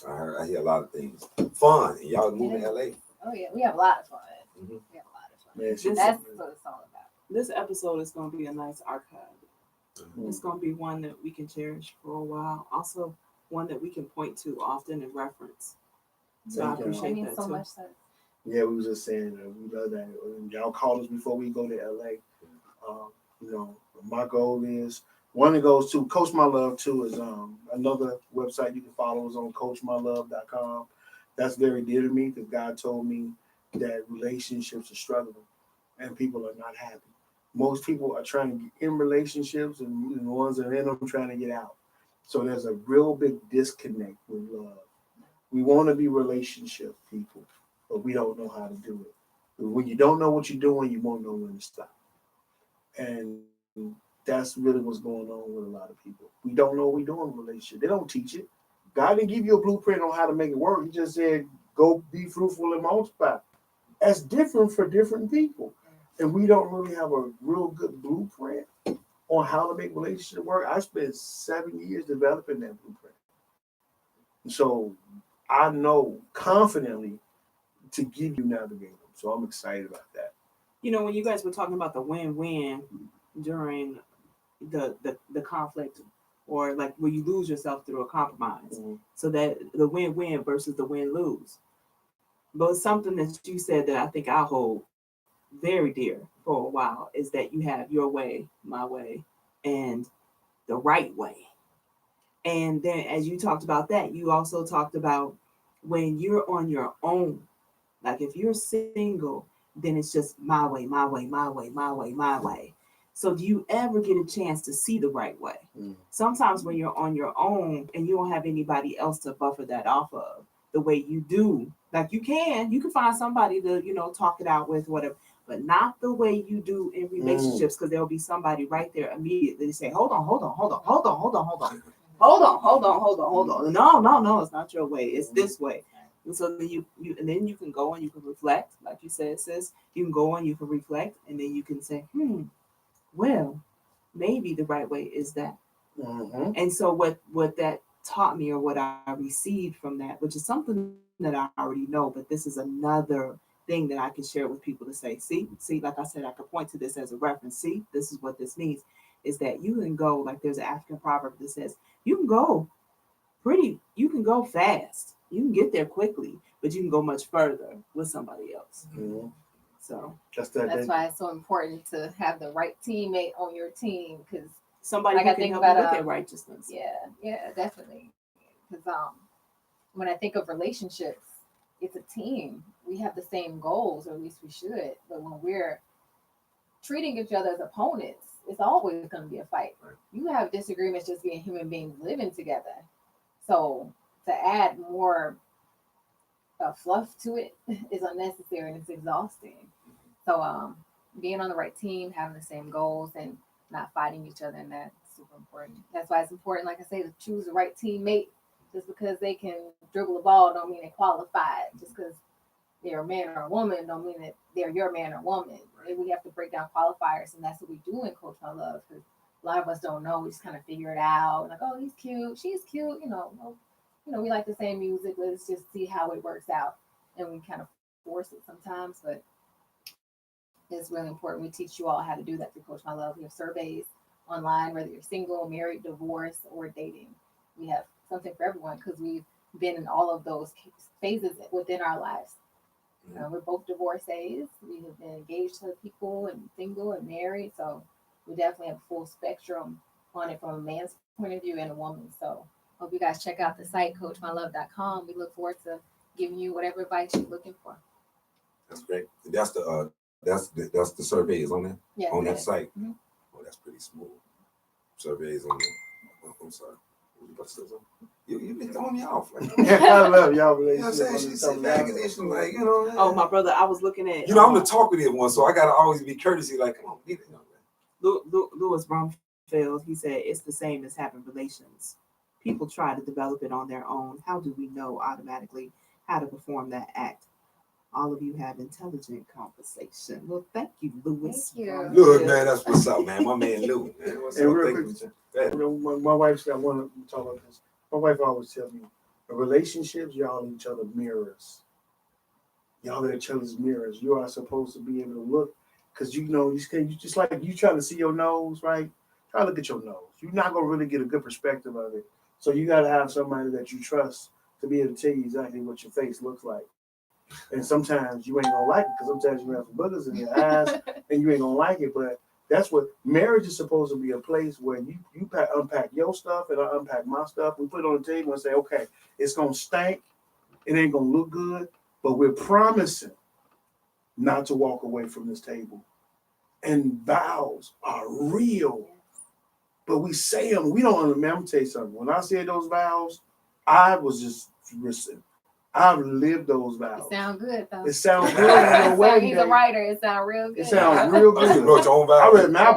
S1: I hear a lot of things. Fun. And y'all moving to LA.
S5: Oh yeah, we have a lot of fun.
S1: Mhm.
S5: We have a lot of fun.
S4: Man,
S2: This-
S5: That's what it's all about.
S2: This episode is going to be a nice archive.
S1: Mhm.
S2: It's going to be one that we can cherish for a while. Also, one that we can point to often and reference. So I
S4: Thank y'all.
S5: That
S2: appreciate
S5: means
S2: that
S5: so
S2: too.
S5: much sense.
S4: Yeah, we was just saying that we love that. Y'all call us before we go to LA. My goal is one that goes to Coach My Love too is another website you can follow us on coachmylove.com. That's very dear to me because God told me that relationships are struggling and people are not happy. Most people are trying to get in relationships and the ones that are in them trying to get out. So there's a real big disconnect with love. We want to be relationship people, but we don't know how to do it. When you don't know what you're doing, you won't know when to stop. And that's really what's going on with a lot of people. We don't know what we're doing in a relationship. They don't teach it. God didn't give you a blueprint on how to make it work. He just said, go be fruitful and multiply. That's different for different people. And we don't really have a real good blueprint on how to make relationships work. I spent 7 years developing that blueprint. So I know confidently to give you navigate them. So I'm excited about that.
S2: When you guys were talking about the win-win during the conflict, or like where you lose yourself through a compromise,
S4: Mhm.
S2: so that the win-win versus the win-lose. But something that you said that I think I hold very dear for a while is that you have your way, my way, and the right way. And then as you talked about that, you also talked about when you're on your own, like if you're single, then it's just my way, my way, my way, my way, my way. So do you ever get a chance to see the right way?
S4: Mm.
S2: Sometimes when you're on your own and you don't have anybody else to buffer that off of the way you do, like you can find somebody to, talk it out with, whatever, but not the way you do in relationships, because there'll be somebody right there immediately to say, hold on. No, it's not your way. It's this way. And so then you can go and you can reflect, like you said, sis. You can go and you can reflect, and then you can say, well, maybe the right way is that.
S4: Mm-hmm.
S2: And so what that taught me, or what I received from that, which is something that I already know, but this is another thing that I can share with people to say, see, like I said, I could point to this as a reference. See, this is what this means, is that you can go, like there's an African proverb that says, you can go fast. You can get there quickly, but you can go much further with somebody else.
S4: Mm-hmm.
S2: So
S5: That's why it's so important to have the right teammate on your team, because
S2: somebody
S5: Like
S2: who
S5: I
S2: can
S5: think
S2: help you
S5: about,
S2: with their righteousness.
S5: yeah, definitely. Because when I think of relationships, it's a team. We have the same goals, or at least we should. But when we're treating each other as opponents, it's always going to be a fight.
S1: Right.
S5: You have disagreements just being human beings living together. So to add more fluff to it is unnecessary and it's exhausting. So being on the right team, having the same goals, and not fighting each other, and that's super important. That's why it's important, like I say, to choose the right teammate. Just because they can dribble the ball don't mean they qualified. Just because they're a man or a woman don't mean that they're your man or woman. And we have to break down qualifiers, and that's what we do in Coach My Love. Because a lot of us don't know. We just kind of figure it out. Like, oh, he's cute, she's cute. We like the same music. Let's just see how it works out, and we kind of force it sometimes. But it's really important. We teach you all how to do that through Coach My Love. We have surveys online, whether you're single, married, divorced, or dating. We have something for everyone because we've been in all of those phases within our lives. We're both divorcees. We have been engaged to people and single and married. So we definitely have a full spectrum on it from a man's point of view and a woman. So Hope you guys check out the site, coachmylove.com. We look forward to giving you whatever advice you're looking for.
S1: That's great. That's the surveys on that
S5: Yeah,
S1: on that site.
S5: Mhm.
S1: Oh, that's pretty smooth. Surveys on there. Oh, I'm sorry. You been throwing me off. Like,
S4: I love y'all
S1: you know what I'm saying? She said accusation, like, you know.
S2: Oh, my brother, I was looking at.
S1: You know, I'm the talkative one, so I gotta always be courtesy. Like, come on, get it.
S2: Louis Brumfield, he said it's the same as having relations. People try to develop it on their own. How do we know automatically how to perform that act? All of you have intelligent conversation. Well, thank you, Louis.
S5: Thank you.
S1: Look, man, that's what's up, man. My man Lou. Man. What's
S4: And
S1: up?
S4: real
S1: Thank
S4: quick,
S1: you. Go ahead.
S4: You know, my wife said, I want to talk about this. My wife always tells me, the relationships, y'all each other mirrors. Y'all are each other's mirrors. You are supposed to be able to look, because you know, you just like you try to see your nose, right? Try to look at your nose. You're not going to really get a good perspective of it. So you got to have somebody that you trust to be able to tell you exactly what your face looks like. And sometimes you ain't going to like it, because sometimes you have some boogers in your eyes and you ain't going to like it. But that's what marriage is supposed to be, a place where you unpack your stuff and I unpack my stuff. We put it on the table and say, okay, it's going to stink. It ain't going to look good, but we're promising not to walk away from this table. And vows are real, but we say them. We don't remember. I'm going to tell you something. When I said those vows, I was just listening. I've lived those vows.
S5: It sounds good, though.
S4: It sounds good on your wedding
S5: He's
S4: day.
S5: a writer. It sounds real good.
S4: It sounds real good.
S1: You wrote your own
S4: I
S1: vows.
S4: read, man, I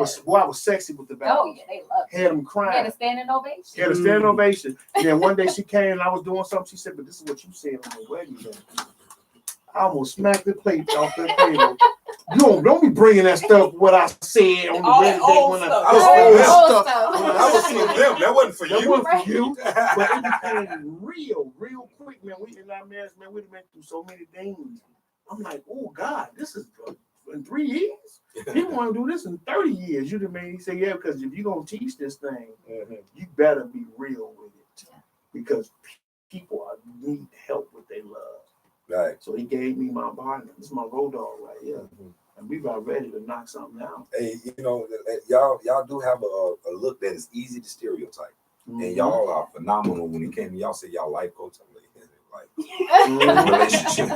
S4: was sexy with the vows.
S5: Oh, yeah, they love it.
S4: Had them
S5: He
S4: crying.
S5: had a standing ovation.
S4: She had a standing ovation. And then one day she came and I was doing something. She said, but this is what you said on your wedding day. I almost smacked the plate off the table. Don't be bringing that stuff, what I said on the
S2: All
S4: wedding
S2: that
S4: day.
S2: old
S4: When
S2: stuff.
S1: I was
S4: all
S1: old
S4: that
S5: stuff.
S1: That was for them. That wasn't for
S4: That
S1: you.
S4: wasn't for you. But it became real quick, man. We in our marriage, man, we've been through so many things. I'm like, oh God, this is in 3 years. People want to do this in 30 years. You done made. He said, yeah, because if you're gonna teach this thing, you better be real with it, because people need help with their love.
S1: Right.
S4: So he gave me my partner. This is my road dog right here, and we about ready to knock something out.
S1: Hey, you know, y'all do have a look that is easy to stereotype, and y'all are phenomenal when it came to y'all say y'all life coach. I'm like, relationship.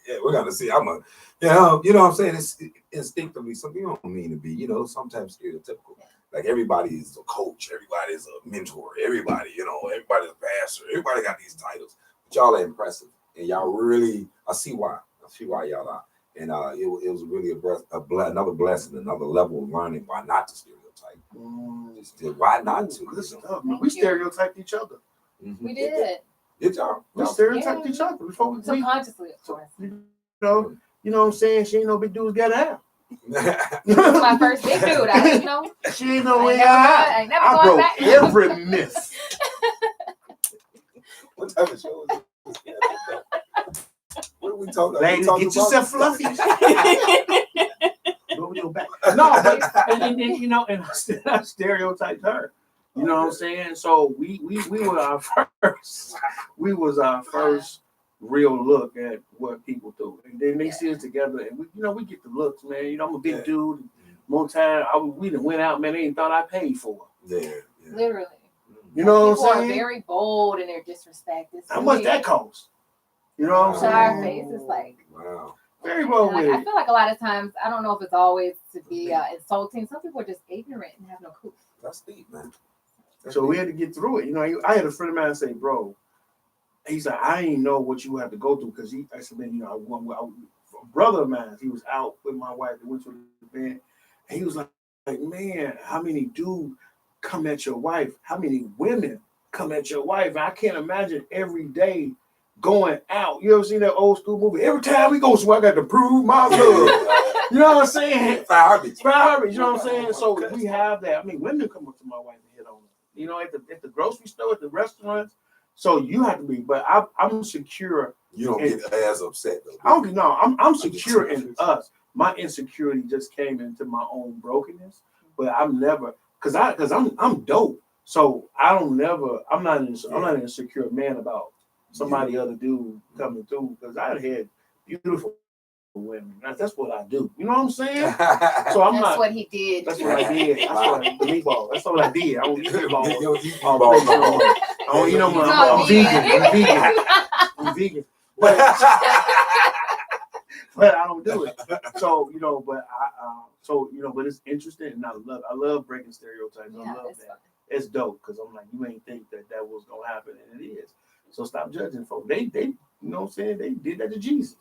S1: Yeah, we're gonna see. You know what I'm saying? It's instinctively something you don't mean to be, you know, sometimes stereotypical. Like everybody is a coach, everybody is a mentor, everybody's a pastor, everybody got these titles. But y'all are impressive, and y'all really, I see why y'all are. And it was really another blessing, another level of learning why not to stereotype. Why not to?
S4: Good stuff, man. We stereotyped each other.
S5: We did.
S1: Did y'all?
S4: We stereotyped each other before we
S5: Subconsciously, of course.
S4: you know what I'm saying? She ain't no big dudes got out.
S5: This was my first big dude. I didn't know.
S4: She ain't no
S5: I
S4: way
S5: ain't never
S4: out.
S5: gone- I ain't never
S4: I
S5: gone
S4: broke
S5: back.
S4: every myth.
S1: What type of show is this? What are we talking about?
S4: Ladies, get yourself fluffy. Go your back. No, but and then you know, and I stereotyped her. You know what I'm saying? So we were our first. We was our first real look at what people do. And then they see us together, and we get the looks, man. You know, I'm a big dude. More time, we done went out, man. They ain't thought I paid for it.
S1: Yeah.
S5: Literally.
S4: You know
S5: People
S4: what I'm
S5: are
S4: saying?
S5: very bold in their disrespect. It's
S4: How much
S5: really-
S4: that cost? You know what I'm
S5: To
S4: saying?
S5: our face, it's like.
S1: Wow.
S4: Very well
S5: Like,
S4: with
S5: I
S4: it.
S5: feel like a lot of times, I don't know if it's always to be insulting. Some people are just ignorant and have no clue.
S1: That's deep, man.
S4: So we had to get through it. You know, I had a friend of mine say, bro, he's like, I ain't know what you have to go through, because I said, man, you know, a brother of mine, he was out with my wife, they went to the band, and he was like, man, how many dudes come at your wife? How many women come at your wife? And I can't imagine every day going out. You ever seen that old school movie? Every time we go somewhere, I got to prove my love. You know what I'm saying?
S1: Fire,
S4: You know what I'm saying? So we have that. I mean, women come up to my wife and hit on her. You know, at the grocery store, at the restaurants. So you have to be, but I'm secure.
S1: You don't get as upset though.
S4: I don't know. I'm secure in us. My insecurity just came into my own brokenness, but I'm never because I'm dope. So I'm not an insecure man about somebody other dude coming through, because I had beautiful women. That's what I do. You know what I'm saying? So I'm
S5: That's
S4: not.
S5: what he did.
S4: That's what I did. That's what I meatball. That's what I did. I don't eat meatballs.
S1: You don't eat
S4: Oh,
S1: meatballs no
S4: no.
S1: more.
S4: I don't eat no more.
S5: So
S4: I'm vegan.
S5: vegan.
S4: I'm vegan. I'm vegan. But I don't do it. So but it's interesting, and I love breaking stereotypes.
S5: Yeah,
S4: I love
S5: that's
S4: that.
S5: fun.
S4: It's dope because I'm like, you ain't think that was gonna happen, and it is. So stop judging folks. They you know what I'm saying? They did that to Jesus.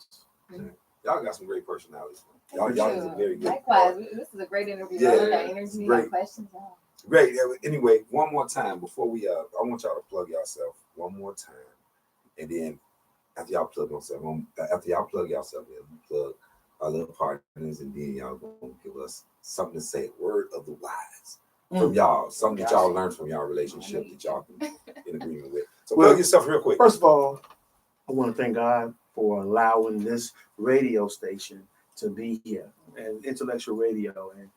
S1: Y'all got some great personalities. Y'all is a very good.
S5: Likewise, this is a great interview.
S1: Yeah,
S5: I love that energy,
S1: great.
S5: that questions. Yeah.
S1: Great. Anyway, one more time before we I want y'all to plug yourself one more time, and then after y'all plug yourself, we plug our little partners, and then y'all gonna give us something to say, word of the wise from y'all, something that y'all learned from y'all relationship that y'all can in agreement with. So plug yourself real quick.
S4: First of all, I want to thank God for allowing this radio station to be here and Intellectual Radio and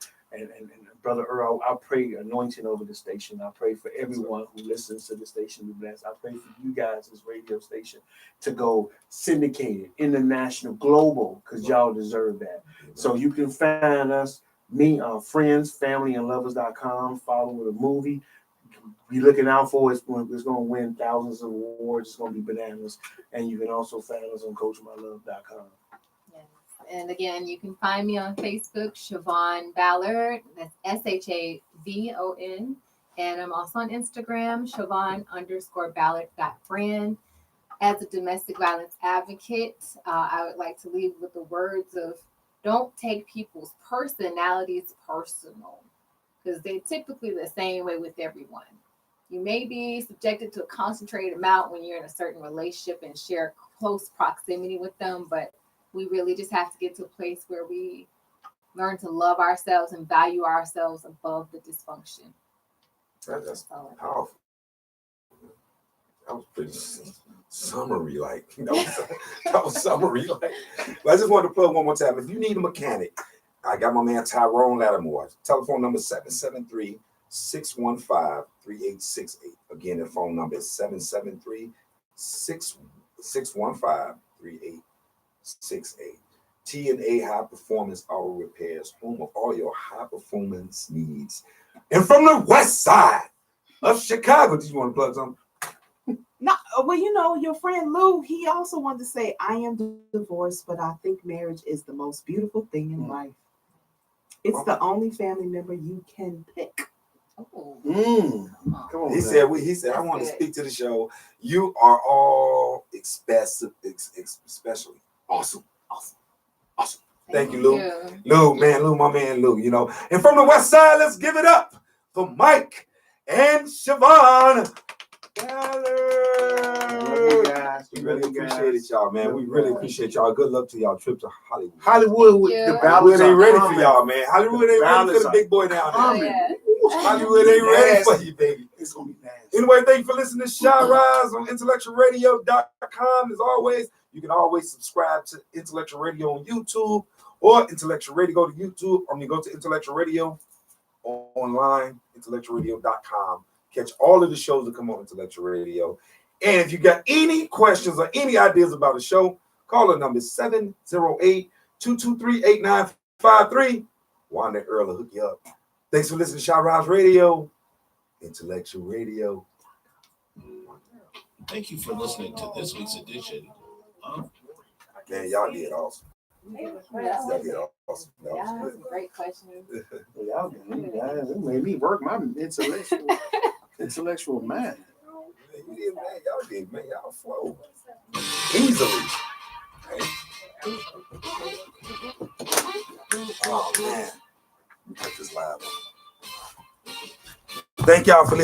S4: Brother Earl. I pray anointing over the station. I pray for everyone who listens to the station be blessed. I pray for you guys, this radio station, to go syndicated, international, global, because y'all deserve that. So you can find us, me, friends, family, and lovers.com. Follow the movie. Be looking out for it. It's going to win thousands of awards. It's going to be bananas. And you can also find us on CoachMyLove.com.
S5: Yes. And again, you can find me on Facebook, Siobhan Ballard. That's SHAVON. And I'm also on Instagram, Siobhan_Ballard.brand. As a domestic violence advocate, I would like to leave with the words of, don't take people's personalities personal, because they're typically the same way with everyone. You may be subjected to a concentrated amount when you're in a certain relationship and share close proximity with them, but we really just have to get to a place where we learn to love ourselves and value ourselves above the dysfunction.
S1: That's powerful. That was pretty summary, like. That was summary, like. But I just wanted to plug one more time. If you need a mechanic, I got my man Tyrone Lattimore. Telephone number 773-615-3868. Again, the phone number is 773-615-3868. T&A High Performance Auto Repairs, home of all your high performance needs. And from the west side of Chicago, do you want to plug something?
S2: No, well, your friend Lou, he also wanted to say, I am divorced, but I think marriage is the most beautiful thing in life. It's the only family member you can pick.
S5: Oh.
S4: Come on,
S1: He said, I want to speak to the show. You are all especially awesome. Thank you, Lou. Lou, my man Lou, And from the west side, let's give it up for Mike and Siobhan Ballard. We really appreciate it, y'all, man. We really appreciate y'all. Good luck to y'all trip to Hollywood.
S4: Hollywood with the
S1: Hollywood
S4: Ballard
S1: ain't ready for y'all, man. Hollywood ain't ready for the big boy down there.
S5: Oh, yeah.
S1: Hollywood ain't ready for you, baby.
S4: It's gonna be nasty.
S1: Anyway, thank you for listening to Chi-Rize on IntellectualRadio.com. As always, you can always subscribe to Intellectual Radio on YouTube or Intellectual Radio. Go to YouTube. Go to Intellectual Radio online, IntellectualRadio.com. Catch all of the shows that come on Intellectual Radio. And if you got any questions or any ideas about the show, call the number 708-223-8953. Wanda Earl will hook you up. Thanks for listening to Chi-Rize Radio, Intellectual Radio.
S8: Thank you for listening to this week's edition of.
S1: Man, y'all did awesome.
S5: Y'all
S1: did awesome. That was good.
S5: Great questions.
S4: Y'all made me work my intellectual mind.
S1: You did, man. Y'all did, man. Y'all flow easily. Hey. Oh, man. Let me cut this live on. Thank y'all for listening.